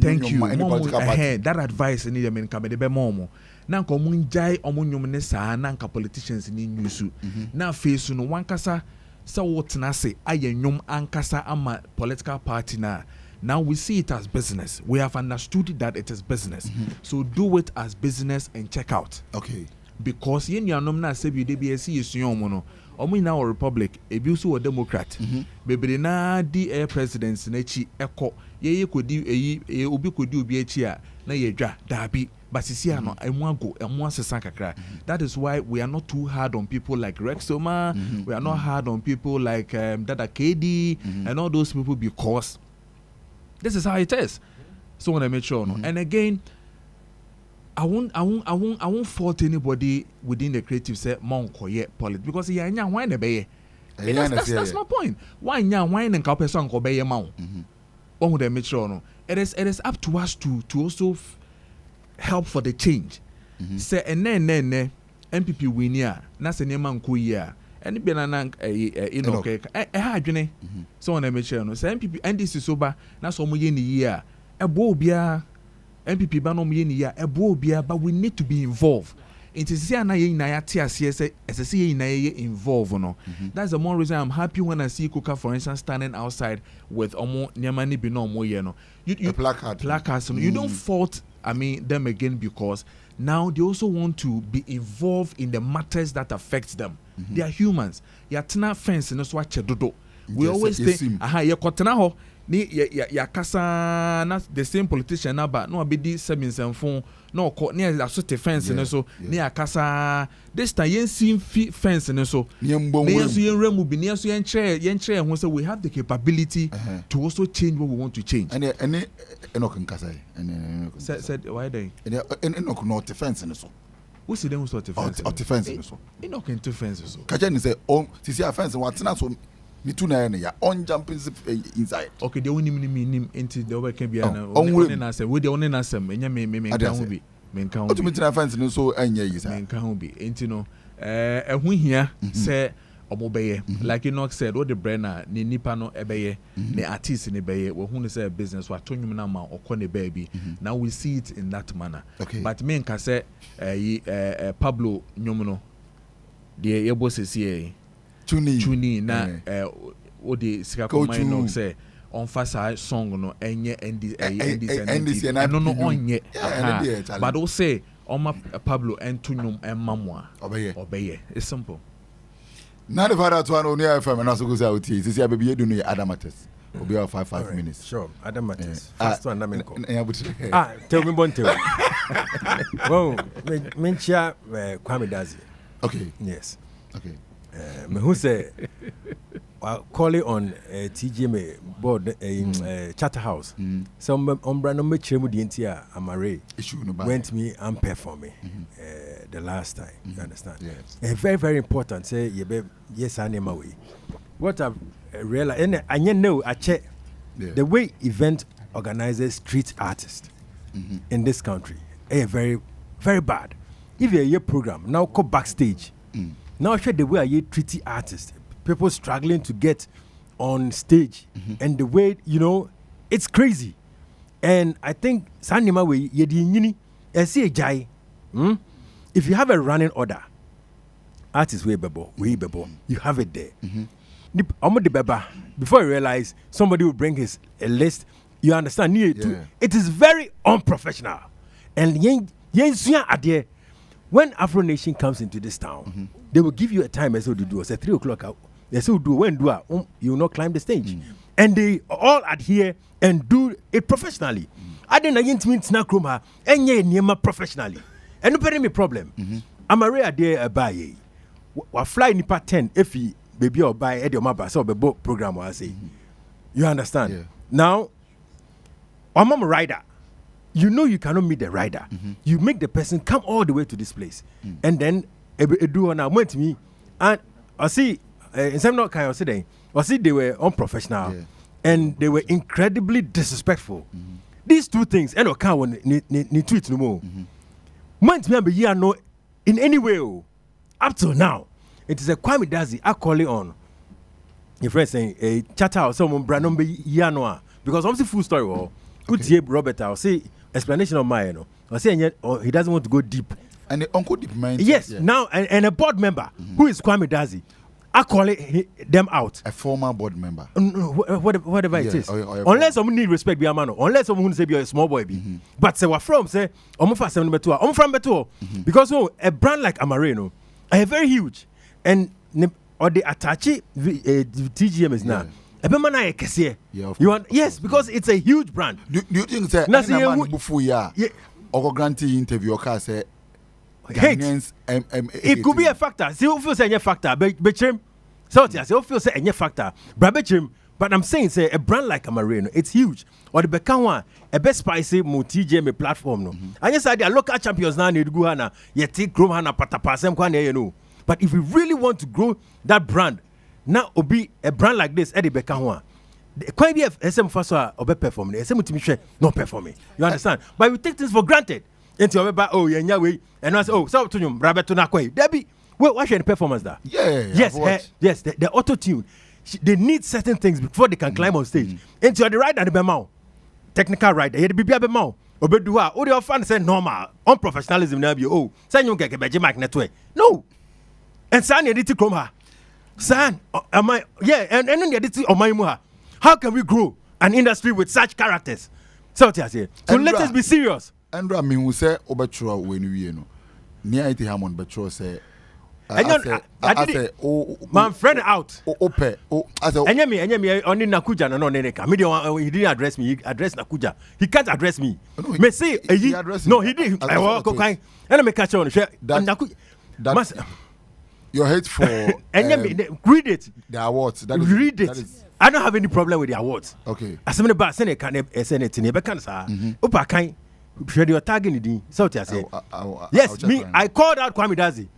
thank you that advice ni dem nka me de be momo na nka omunjai omunyum ne saa na nka politicians ni nyusu na face no wankasa sa wotena se ayanyum ankasa ama political party na. Now we see it as business. We have understood that it is business. So do it as business and check out. Okay. Because yen yanom na sebi DBC yesuomo no. Omo ina o republic, ebi so o democrat. Bebere na di air presidents na chi eko. Ye kodi eyi obi kodi obi achi a na ye dwa dabi. Basisi ano emu ago emu asesa kakra. That is why we are not too hard on people like Rexoma. We are not hard on people like Dada KD and all those people because this is how it is. So when I make sure, no. And again, I won't fault anybody within the creative say monko yet politics because why ne be that's my point. Why and ka person ko be ma on the make sure, no. It is up to us to also help for the change. Say and then MPP winia na se niema nko yi a ene bi na eno ke ha adwene so na me share no se MPP NDC so ba na so mo ye ni yi a ebo obia MPP ba no mo ye ni yi a ebo obia, but we need to be involved. It is here na ye na ya te ase se ye na ye involve no. That's the more reason I'm happy when I see Kuka, for instance, standing outside with omo niema ni bi no omo ye no. You placards. You don't fault them again, because now they also want to be involved in the matters that affect them. They are humans. Yatena fence no so achedodo. We always think ye kotena ho ni ya kasa na the same politician na ba no abedi seminsenfo no ko ni asote fence no so ni akasa this time yen sim fence no so ni so yen remu bi ni so yen chere ho say we have the capability to also change what we want to change. And enoch nkasa said why they enoch no defense no so who see them who sort of defense no so enoch into fence so kaje ni say on sisi offense what na so me too na ya on jumping inside. Okay, the only nim into the work can be on answer with the only answer me can be men can be ultimate offense no so anya yi men can be into no ehun hia say omobeye like Enoch said what the brainer ni nipa no ebeye ni artist ni beye we hu say business wa tonwum na ma okọ ne baby. Now we see it in that manner. But men can say Pablo nyom no the yebo sesi Tuni na odi sika ko mai no say on fasa song no enye NDC no onye but o say on Pablo entunyum emamwa obeye. It's simple. Now the father to Onua FM and also goes out here. This is baby do no Adamates. Will be 5 minutes. Sure, Adamates. First one na tell me bon tell. Well, mencha Kwame Dazi. Okay. Yes. Okay. Who say calling on TGMA board Charterhouse. Some umbrella me chemu di entia Amaarae went me and pay for me the last time. You understand? Yes. Very very important. Say yes I name away. What I've realized and I know I check the way event organizers treat artists in this country. Very very bad. If you're a program now go backstage. Now show the way I treat artists, people struggling to get on stage, and the way it's crazy. And I think Sanima way yedi see a jai. If you have a running order, artists way bebo, you have it there. Before you realize somebody will bring a list, you understand? It is very unprofessional, and when Afro Nation comes into this town, they will give you a time as well to do. Say 3 o'clock out. They say do when you will not climb the stage, and they all adhere and do it professionally. I didn't mean snack room and niema professionally, and no me problem. Amaarae adhere buy. We fly nipa 10 if he baby or buy Eddie Omaba so be boat program. I say, you understand? Yeah. Now, I'm a rider. You cannot meet the rider. You make the person come all the way to this place, and then went to me, and I see in some not kind of today. I see they were unprofessional, and they were incredibly disrespectful. These two things, and okay, when ni tweet no more. Went to me here no in any way. Up till now, it is a Kwame Dazi I call it on. Your friend saying a chatter or someone brand number here because obviously full story. Robert, I'll say explanation of mine. I'll say he doesn't want to go deep. And the uncle deep mind. Yes, now and a board member who is Kwame Dazi, I call them out. A former board member. Whatever it is. Unless someone need respect, be a man. Unless someone say be a small boy, be. But say what from say, I'm from number 2. I'm from Beto because a brand like Amaarae, are very huge, and or the Atachi TGM is now. Yes, because it's a huge brand. Do you think that before or granting interview or say it could be a factor. See, feel say a factor, but so feel say a factor, but I'm saying say a brand like Amaarae, it's huge. Or the Bekanwa, a best spicy TGMA platform. No, I just said the local champions now need to go hana, yet take Gromhana Patapasem Kwane. But if we really want to grow that brand, now be a brand like this, Eddie Bekanwa. Quite be SM Faswa or performing, SM not performing. You understand? But we take things for granted. Into your oh yeah way and I say oh so to you Rabeto na kwai. Debbie, what's your performance there? Yes, the auto tune. They need certain things before they can climb on stage. Into the rider the bemau. Technical rider, you be bemau. Obedua, all your fans say normal, unprofessionalism na be oh. Say you get beje mic network. No. And san edit chroma. San, am I and then edit on my muha. How can we grow an industry with such characters? So let us be serious. Andra me who say obetro when you know. Near it Hammond betro say I say my friend out. Enyemi only Nakuja no neka. He didn't address me. He addressed Nakuja. He can't address me. Me say he did. I walk okay. And me catch on. Nakuja. Your hate for read it. The awards. Read it. I don't have any problem with the awards. Okay. As many bad sene can send it in a becan sa. Opa kind. Sure you're tagging it. So yes, me. I called out Kwame Dazi,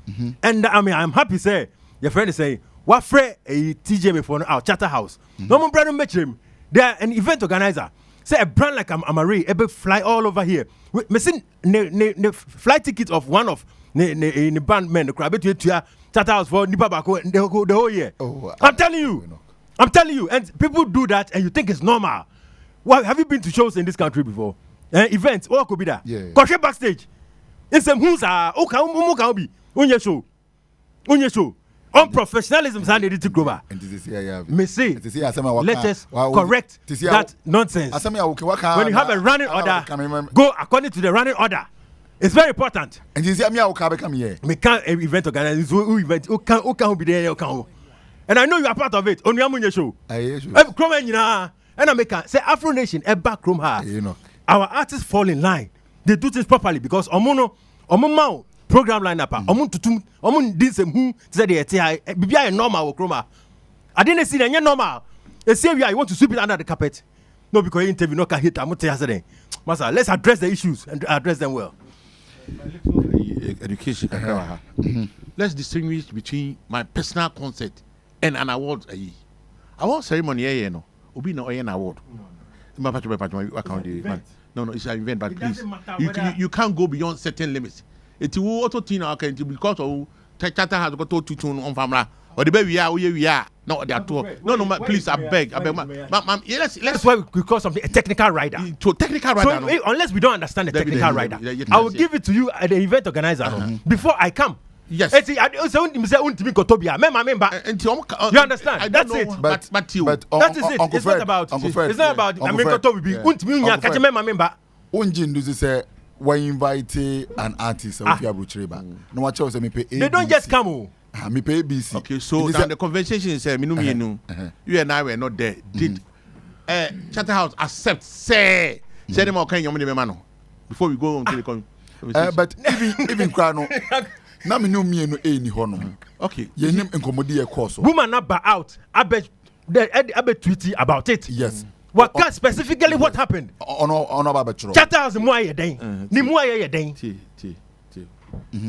and I mean I'm happy. Say your friend is saying what Fred a TGMA for our charter house. No more brand match him. They are an event organizer. Say a brand like Amaarae able fly all over here. Me see ne flight ticket of one of ne band men the crowd between charter house for Nipa Bako the whole year. I'm telling you, and people do that, and you think it's normal. Well, have you been to shows in this country before? Events, what could be that? Yeah. Koshe backstage. In some who's okay, Unye show. Unprofessionalism is needed to grow back. And this is here. Me say, let us correct that nonsense. When you have a running order, go according to the running order. It's very important. And this is here. Me can't event organize event. Who can be there? And I know you are part of it. Only Amunye show. And I make say Afro Nation a back room ha. Our artists fall in line. They do things properly because omo program line up. Omo did some who said they be normal chroma. I didn't see any normal. They say you want to sweep it under the carpet. No, because interview no can hit. I'm yesterday. Master, let's address the issues and address them well. Education. Let's distinguish between my personal concert and an award. Award ceremony, no. Obi no an award. No, it's an event, but please, you can't go beyond certain limits. It's auto tina because of Chata has got to tune on Famra or the baby we are. No, they are two. No, please, I beg. Let's. That's why because of the technical rider. Technical rider. So, unless we don't understand the technical rider, I will give it to you at the event organizer before I come. Yes. You understand? That's it. But that is it. It's not about. It's not about. When invite an artist, no one chose me pay. They don't just come. Me pay ABC. Okay, so the conversation is you and I were not there. Did Charter House accept say them okay before we go on to the conversation? But even Krano. Na me no me no e ni ho no. Okay. Ye nim enkomodi e course. Woman not back out. I bet tweety about it. Yes. What specifically what happened? On about chro. Charter House mo aye den. Ni mo aye den. T.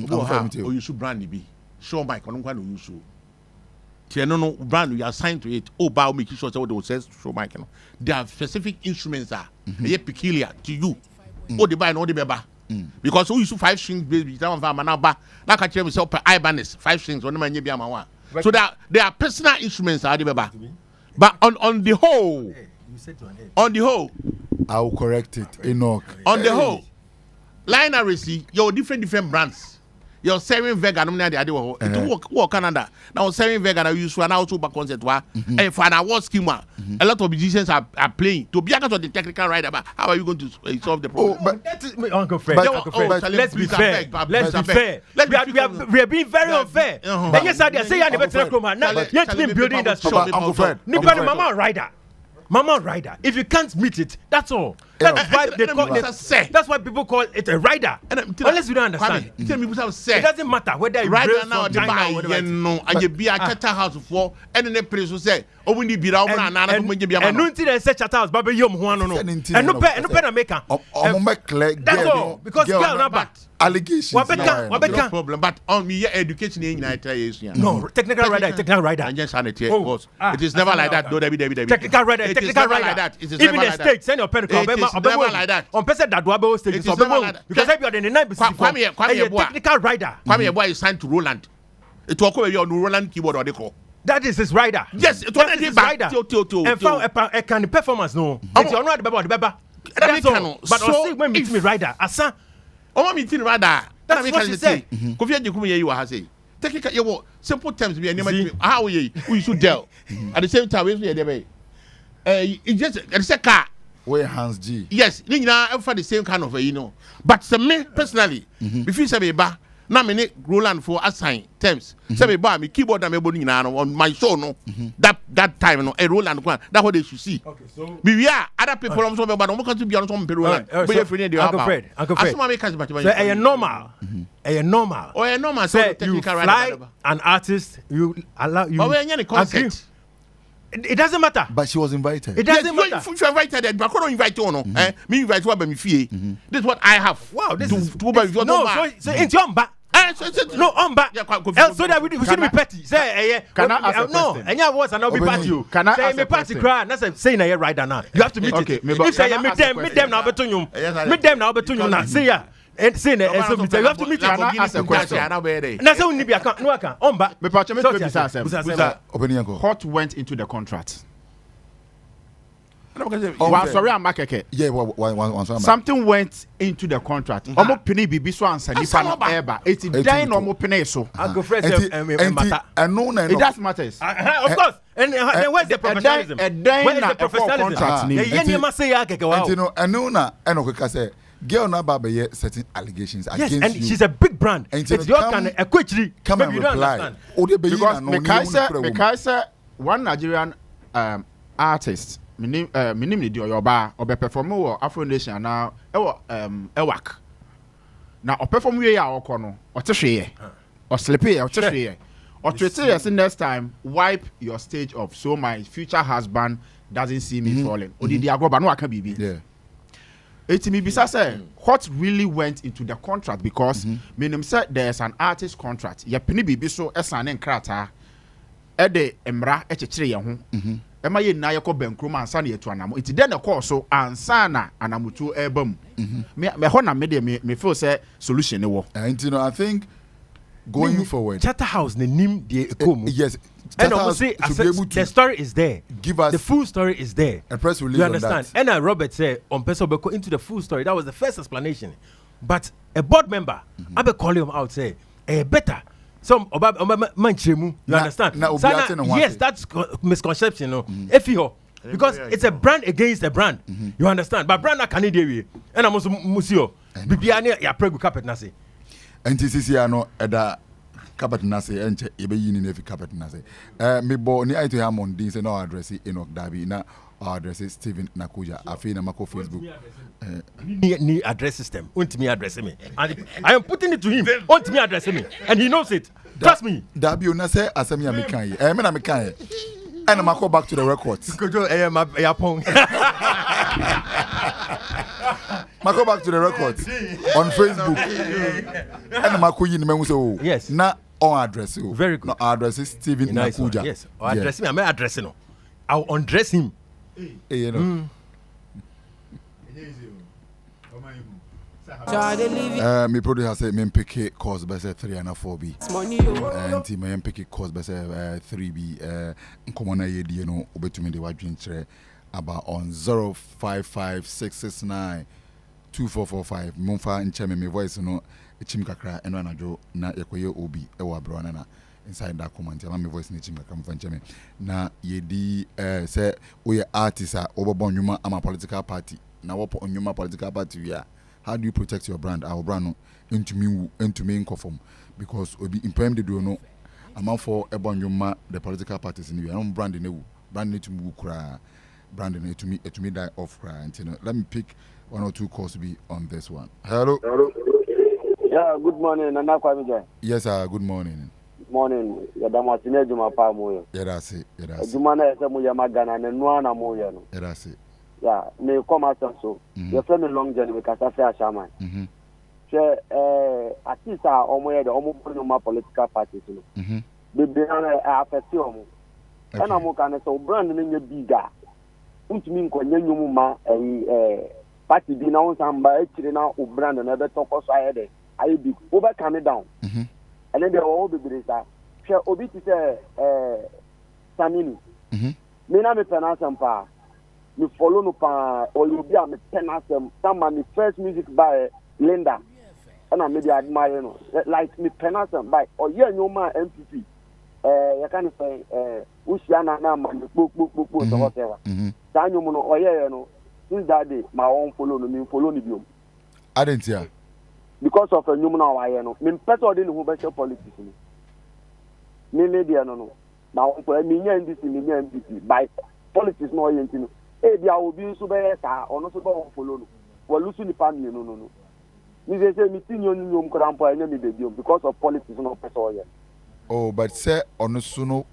Oh, you should brand be. Show Mike on one you show. No brand you are assigned to it. Oh, bow make sure what they will say show Mike. There are specific instruments are they peculiar to you. Oh, they buy no they beba. Because who used to 5 strings baby that one for manaba na ka tell me say per Ibanez 5 strings on man be ama. So there are personal instruments are the beba. But on the whole, I will correct it. Enoch. On the whole, line RC, you're different brands. You're selling vegan, I'm not the idea. It work Canada. Now selling vegan, I use for an also back concert. And for an award scheme, a lot of musicians are playing. To be a of the technical rider, but how are you going to solve the problem? But that is Uncle Fred. Let's be fair. We are being very unfair. And yes, I say you're the better chroma. Now, yet been building industry. Uncle Fred. Mama rider. If you can't meet it, that's all. That's why they call it. That's why people call it a rider. Unless you don't understand. It doesn't matter whether you rider now the buy and you be a Charter House for and then place will say, oh, we need be around and no thing say Charter House, Baby Yom Juan no. And no pen maker. That's all because girl not bad. Allegations. No problem. But on me education in United. No, technical rider. And yes, it is never like that. Technical rider. Even the states, your pen. It is never like that. On person that do about stage. It is never like that. Because if you are the 9 technical rider. Kwame boy is signed to Roland. It will come on Roland keyboard or they call. That is his rider. Yes, it was his rider. And found a can performance no. It's your not the baba. That's all. But also when meet me rider, asa. Oh, meeting rider. That's what she say. Kofi Adjikume you are saying. Technical, you simple terms be any how we should deal. At the same time, we there. It just it's a car. Where Hans G. Yes, for the same kind of But to me personally, if you say ba. Na me Roland for assign terms. Say me buy me keyboard na me boni na on my show no. That time no a Roland kwan. That's what they should see. Okay, so we are other people on some but no can to be on some Roland. But if you need Uncle Fred. Asuma me catch but. So a normal. A normal. Oh, a normal so you fly an artist you allow you. But we any concert. It doesn't matter. But she was invited. It doesn't matter. If you invited, but I couldn't invite you, no. Me invite you, but me fee. This is what I have. Wow, this is no. So it's your back. No, on back. So that we shouldn't be petty. Say, can I ask a no, question? and your words are not be petty. Can I ask a question? Say me party cry. Say na right now. You have to meet it. If say meet them now between you. Meet them now between you now. Say ya. And say you have to meet it. Can I ask a question? Na say we need be account. No account. On back. Me party me What went into the contract? Sorry, I'm Makeke. Yeah, one. Something went into the contract. Omo penny bibi so answer nipa na eba. Eti dan no omo penny so. Uncle Fred matter. It does matters. Of course. And where's the professionalism? Where's the professionalism? Yeah, must say ya keke wow. And you know, Anuna enoka say girl na baba ye certain allegations against you. Yes, and she's a big brand. It's your kind of quickly. Come and reply. Because Mekaisa one Nigerian artist minim ni di oyoba obe perform wo Afro Nation na ewak na o perform we ya okọ no o tehwe o slip ye o tehwe ye o treat ye next time wipe your stage off so my future husband doesn't see me falling odidi agoba no aka bibi yeah it me bisa say what really went into the contract because minim say there's an artist contract ye pini bibi so esane nkrata e de emra e chechire ye ho Ema ye na yeko benkrom ansa na yetu anamo iti den call so ansa na anamutu ebam me ho na me de me feel say solution ne wo and you know I think going forward Charterhouse ne nim de ekomu yes and obviously the story is there give us the full story is there a press release you understand and Robert said on person be into the full story that was the first explanation but a board member abe call him out say better some manchemu you understand yes that's misconception no if you because it's a brand against a brand you understand but brand can dey we and am musio bibia ne ya pregu carpet na say NTCC ano eda carpet na say enche ebe yini na fi carpet na say me bo ni aito ya mondin say no address Enoch Dabi na address Steven Nakuja afi na mako Facebook ni address system untimi address me and I am putting it to him untimi address me and he knows it trust me Dabi una say asem ya mekan ye me na mekan ye and I go back to the records kojo yapon go back to the records on Facebook and I go yin me say yes na on address you very good no address Steven Nakuja yes or address me I may address no I'll undress him you know me producer say me pick course by say 3 and 4B and team me pick course by say 3B nkomo na ye die no obetumi de wadwen kire about on 0556692445 mumfa ncheme me voice no echim kakra eno anadwo na yekoye obi ewa brona na inside that comment ya me voice na echim kakra mumfa ncheme na yedi say we artist a obobon nwuma ama political party na wopo onwuma political party we are. How do you protect your brand? Our brand into me conform because we be implement the do no amount for ebonyuma the political parties in the brand need to move brand need to me die off cry and let me pick 1 or 2 calls to be on this one. Hello. Yeah, good morning Nana Kwamija. Yes sir, good morning. Morning. Ya damatine juma pa moyo. Yeah that's it. Juma na ese mu ya magana na nua na moyo no. Yeah that's it. Yeah, me come out so. Your friend long journey because I say shaman. Artists are almost the political parties. They affect you. And I'm going to say brand name bigger. untumi nkonye nyumu ma party bi na unsamba etire na ubrand na be toko so ayede ayi big over calm down and then they all be brisa she obi ti say samini me na me penasem pa me follow no pa obi a me penasem sama me first music by Linda and I maybe admire no like me penasem by or ye nyuma MPP you can say usiana na man book so whatever that nyumu no oye no since that day my own follow no me follow ni biom I didn't hear because of a nyumu na oye no me person dey no be politics ni me media no na for me nya ndc me nya ndc by politics no oye ntino e bia obi so be sa ono so be follow no wo lusu ni family no me say me tinyo nyom krampo anya me be biom because of politics no person oye. Oh, but say onusu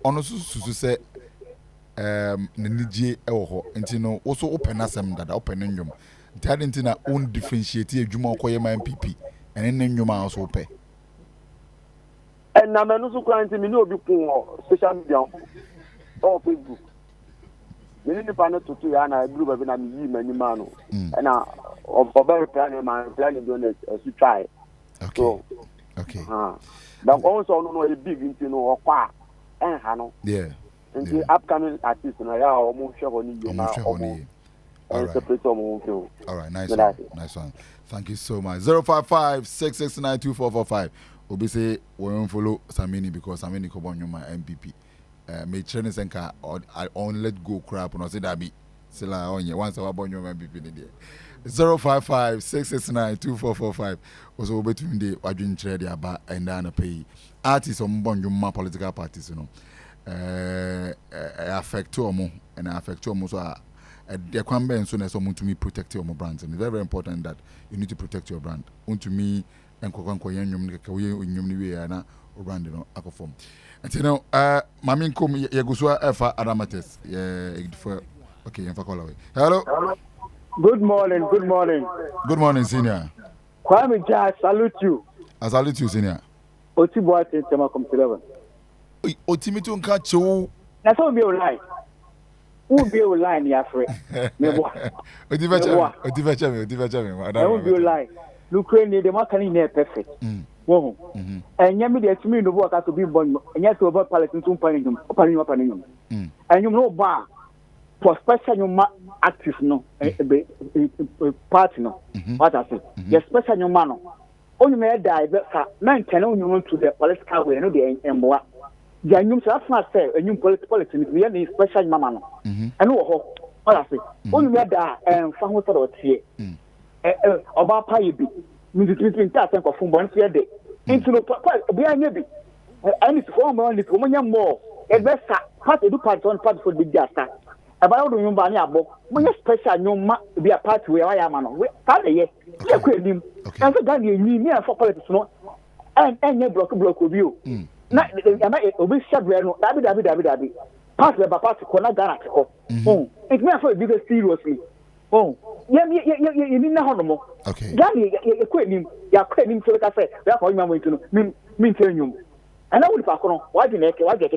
say nenije ewo ho nti no wo so open asem dada open nnwom nti ade nti na on differentiate adwuma okoye ma MPP ene nnwom a so ope na me no so kwan nti me no obi kun social media or Facebook me ni pa no tutu ya na group be na me yi mani ma no na oba plan do na so try okay but also no a big into no okwa ha no yeah the upcoming artists na ya o mo hwe ho ni you all right, nice one. Thank you so much. 055-669-2445. Obi say we won't follow Samini because Samini ko bon my MPP. Me train senka I on let go crap no say that be sila onye once I bon my MPP ni there. 055-669-2445. Also obi to me wadwin kire dia ba and na pay artists on bon my political parties you know. Affect omo and affect omo so the kwambe so na so to me protect your brand and it's very, very important that you need to protect your brand. To me enko yanyum ka we nyum ni we na brand no akofom. And you know mami nkom ye guswa efa adamates okay en fa call away. Hello. Good morning. Good morning senior. Kwame Ja, salute you. I salute you senior. Otibwa tema kom 11. Otimitu nka chewu. Na so be online. Who be online ya free? Me bo. Otivecha me. Who be online? Ukraine the makani na perfect. Wo. Enya me de timi no bo aka to be born. Enya to over Palestine tun paningum. Paningum. Enyum no ba. For special nyuma active no. Party no. What I say? The special nyuma no. Only me die be ka man can only to the political way no the emboa. The anyum so say anyum politics we any special mama no and wo all I say only me da fa ho so do tie oba pa ye bi mi ta sen ko fun bon tie de into no bi anya bi any for mo ni ko mo nya mo e be sa part edu part on part for the jasta e ba do nyum ba ni abo mo nya special nyum ma bi a part we wa ya ma no we ka de ye ye ko enim and so that ye ni for politics no and nya block obi o na obi shabre no dabi pass the pass ko na Ghana ko it me for big seriously ye ni na hono mo okay Ghana ye ko enim so ka say ya ko nyama ntu no min tenyum and I would pa ko no wa di na ke wa get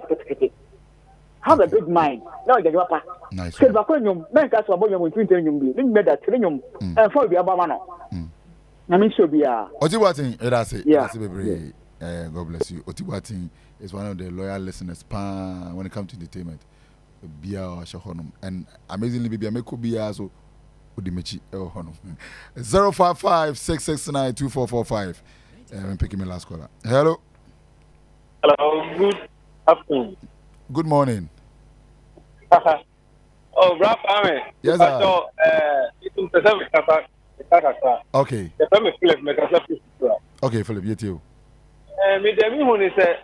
have a big mind now you papa nice so ba ko nyum men ka so bo nyum ntu tenyum bi ni me da tenyum and for bi aba ma no na min so bia Otiwatin that's it bebre. God bless you. Otiwatin is one of the loyal listeners when it comes to entertainment. Bia Shahonum and amazingly baby I make bia so Odimechi Honum. 055-669-2445. I'm picking my last caller. Hello. Good afternoon. Good morning. Oh, Ralph Ame. Yes, sir. Okay. Okay, Philip, you too. Me demi huni se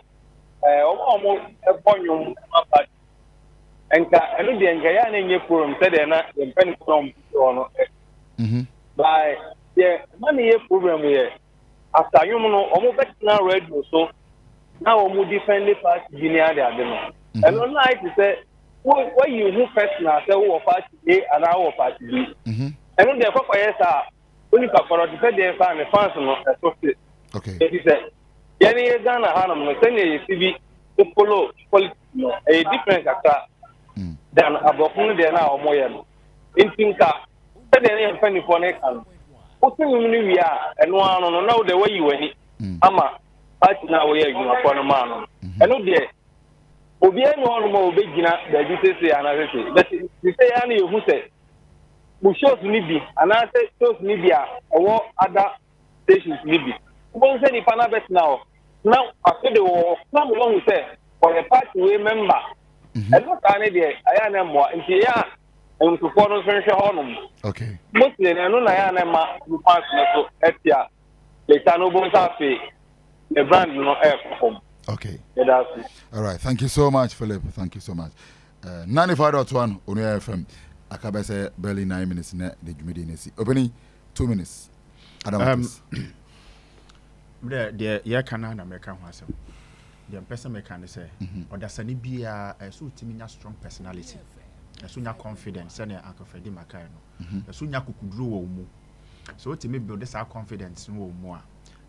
omo ebonyum apa enka enu de enka ya na nye forum se de na ye pen from no by money ye program ye after you no omo betina radio so na omo defend the party junior de ade no and no night say why you who personal say wo party A and our party B enu de kokko yes a oni ka koro de de fa me fans no so okay it is yani Ghana hanam no sene CB to follow politics no a different than abofun de na omoye no intinka said any penny for next time. Putting you we are and one on know the way you went. Ama, that's now we are upon a man. And no dear. Obi any one more big dinner, the details and everything. But you say any who said, who shows Libby, and I say shows Libya or other stations Libby. Who won't say any panabet now? Now, after the war, some along with say, for a party member. And what I need, I am more, and here, and to follow French honor. Okay. Mostly, I know I am a pass at ya. The Tanobo Safi, the brand no air home. Okay. Yeah, All right. Thank you so much, Philip. Thank you so much. 95.1 Onua FM. Akabe say barely 9 minutes. Ne the Jumedi opening 2 minutes. Adam. The kana na meka ho asem. The person meka ne say odasani bia so timi nya strong personality. So nya confidence na akofedi makai no. So nya kukuduro wo mu. So timi build this confidence no wo mu a.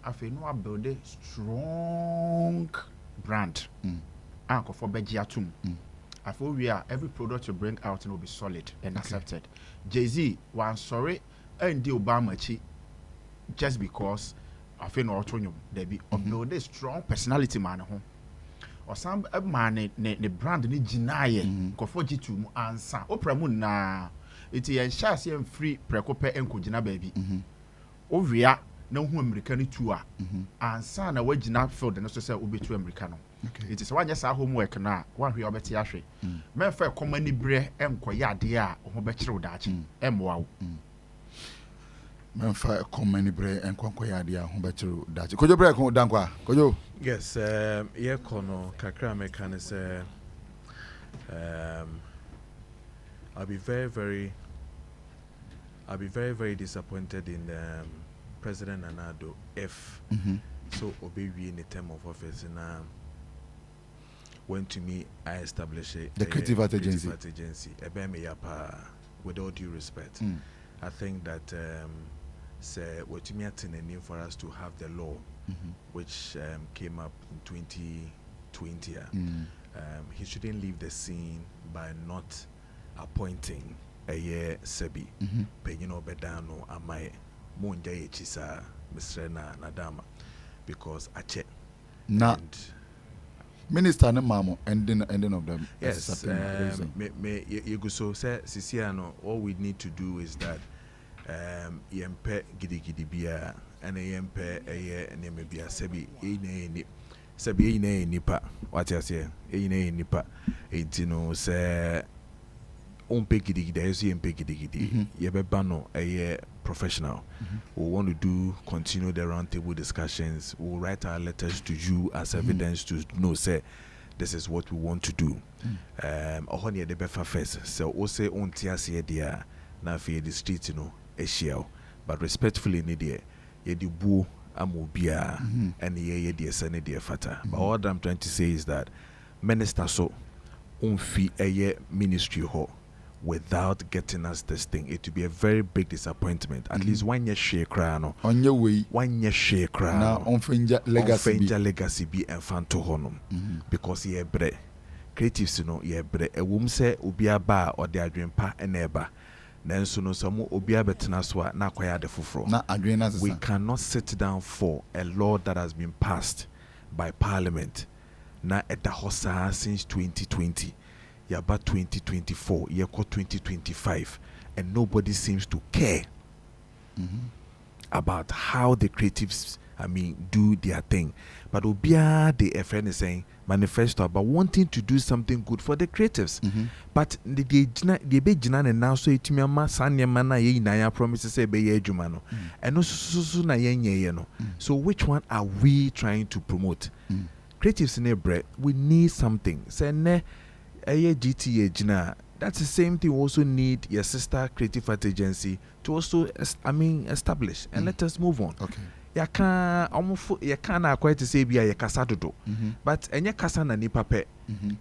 Afi no build a strong brand. Akofo beji atum. Afi we are every product you bring out will be solid and accepted. Jay-Z was sorry and the Obama chi just because I feel no autonomy there be build a strong personality man home or some man ne brand ni jinaye kofo jitu mu ansa opra mu na iti en share and free prekope enko jina baby ovia na hu american tour ansa na wagina field no so say obetu american it is one yes homework na one hwe obeti ahwe me fa komani bre enkoye ade a ho be kire udachi emwa wo Memfa komani bre enkonko ya dia ho bechiru dachi kojo bre ko dankwa kojo yes ye kono kakra meka say I'll be very very disappointed in President Anado if so obey in the term of office and when to me I establish the creative art agency with all due respect. I think that say what me attend a name for us to have the law which came up in 2020 he shouldn't leave the scene by not appointing a year sebi penyino bedano amaye monja yechisa Mr. Nadama because ache na minister ne mamo ending of them yes me you so say sisiano all we need to do is that yempe gidi bia and yempe eye neme bia sebi ine nipa what you say ine nipa etino say umpe gidi ezo yempe gidi yebeba no eye professional. We want to continue the roundtable discussions. We'll write our letters to you as evidence to know say this is what we want to do. Ohoni the befa first. So also on tiasi dia na fi the street a shell. But respectfully ni dia ye di bu amobia and ye dia sene dia fata. But all that I'm trying to say is that minister so fi a ministry ho without getting us this thing, it will be a very big disappointment. At least 1 year share crown on your way 1 year share crown now on Finja legacy be and fanto honum because ye bre creatives ye bre a womb say ubia ba or their dream pa and neighbor then so no some ubia betena so na kwaya de fufro na agreement we cannot sit down for a law that has been passed by parliament na at the hosa since 2020 about 2024, year 2025, and nobody seems to care about how the creatives, do their thing. But Obia, the FN is saying manifesto about wanting to do something good for the creatives. But the big jinan and now so it me ma sanya mana ye na ya promises say be ye jumano. And also na ye no. So which one are we trying to promote? Creatives in a bread, we need something. Say ne GTA Jina. That's the same thing. We also need your sister creative art agency to also establish and let us move on. Okay. You can't quite to say be a casadodo. But any casana ni pape.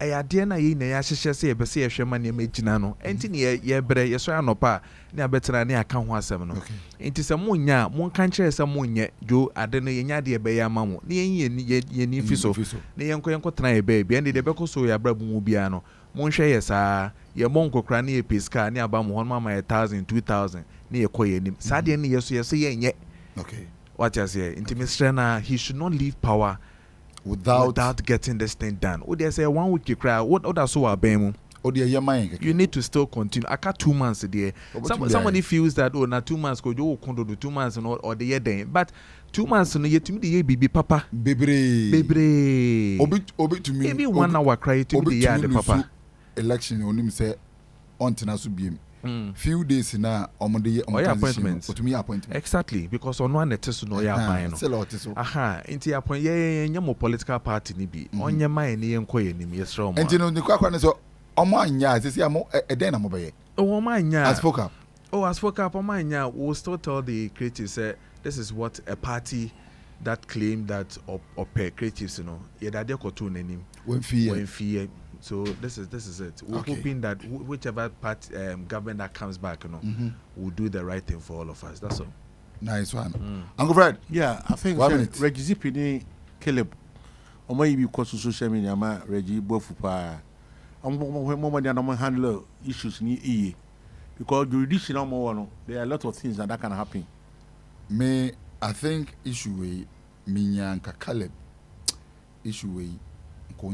A diana ye na yasha say be say a shaman ye majinano. Entini ye bre ye so anopa ne betra ne aka ho asem no. Enti se munya mon kan kire se munye jo ade no ye nya de be ya mamu. Ne ye ni fiso. Ne yenko tena ye be and de be ko so ya brabu mu bia no. monhwɛ yɛ saa yɛ mɔ nkokra ne yɛ peska ne aba mo hɔ mama yɛ 1000 2000 ne yɛ kɔ yɛ nim saa deɛ ne yɛ so yɛ nyɛ okay what you say intimate na he should not leave power without getting this thing done. What they say 1 week you cry what other so abemu you need to still continue. I got 2 months there. Somebody feels that now 2 months go you condo do 2 months or the year then. But 2 months no yet to me the year baby papa. Bebre. Obi to me. Maybe 1 hour cry to me the year the papa. Election on him say on tenasu biem. Few days na on the year appointments. To me appointment. Exactly because on one netesu no ya fine. Aha, into appoint ye mo political party ni bi. On your mind ni enko ye ni yes ro mo. And you know the kwakwa so omo anya say amo eden na mo be. Oh omo anya. As spoke up. Oh as spoke up omo anya we'll still tell the creatives say this is what a party that claim that or creatives you know. Ye that dey koto nanim. When fear. So this is it. We're hoping that whichever party government that comes back, you know, will do the right thing for all of us. That's all. Nice one, Uncle Fred. Yeah, I think Reggie Zippy, Caleb, or maybe because social media, Reggie Bofupa, and handle issues in E because jurisdiction more. There are a lot of things that can happen. Me, I think issue way, Minyanka Caleb, issue way. For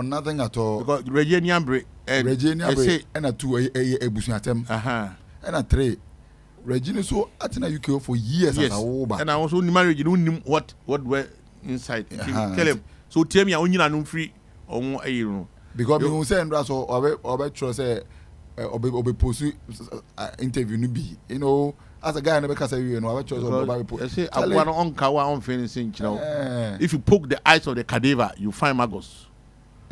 nothing at all. Because Regina Bre and a 2 a bushnatem. And a 3. Regina so at a UK for years. Yes. And I also married you knew what were inside. So tell me I only free on a room. Because we will send us or say or pursue interview no be. You know. As a guy, I never can say you know. If you poke the eyes of the cadaver, you find maggots.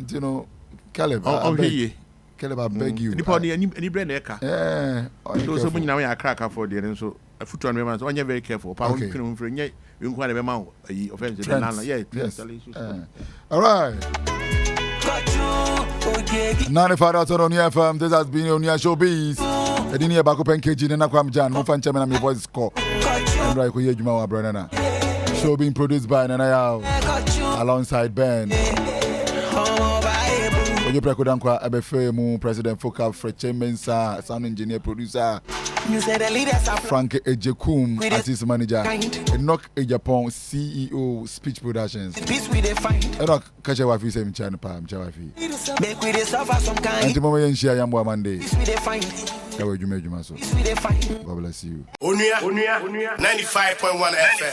You know, Caleb. Caleb, I beg you. Any brain eka. Yeah. So when you are a cracker for the and so a foot on remember. So you're very careful. Power you for you quite a amount offensive. Yes. All right. 95 out on your FM. This has been on your showbiz. I didn't hear back up and KG and Nakwam Jan, no fan chairman, my voice score. And I could hear Juma Brana. Show being produced by Nanayao alongside Ben. When you Prekodankwa, Abefemu, President Foka, Freche Mensa, sound engineer, producer, Frank Ejekum, artist manager, Enoch Ejapon, CEO, Speech Productions. Enoch Kachawafi, same channel, Pam Chawafi. And tomorrow, share Yamwa Monday. God bless you. Onua 95.1 FM.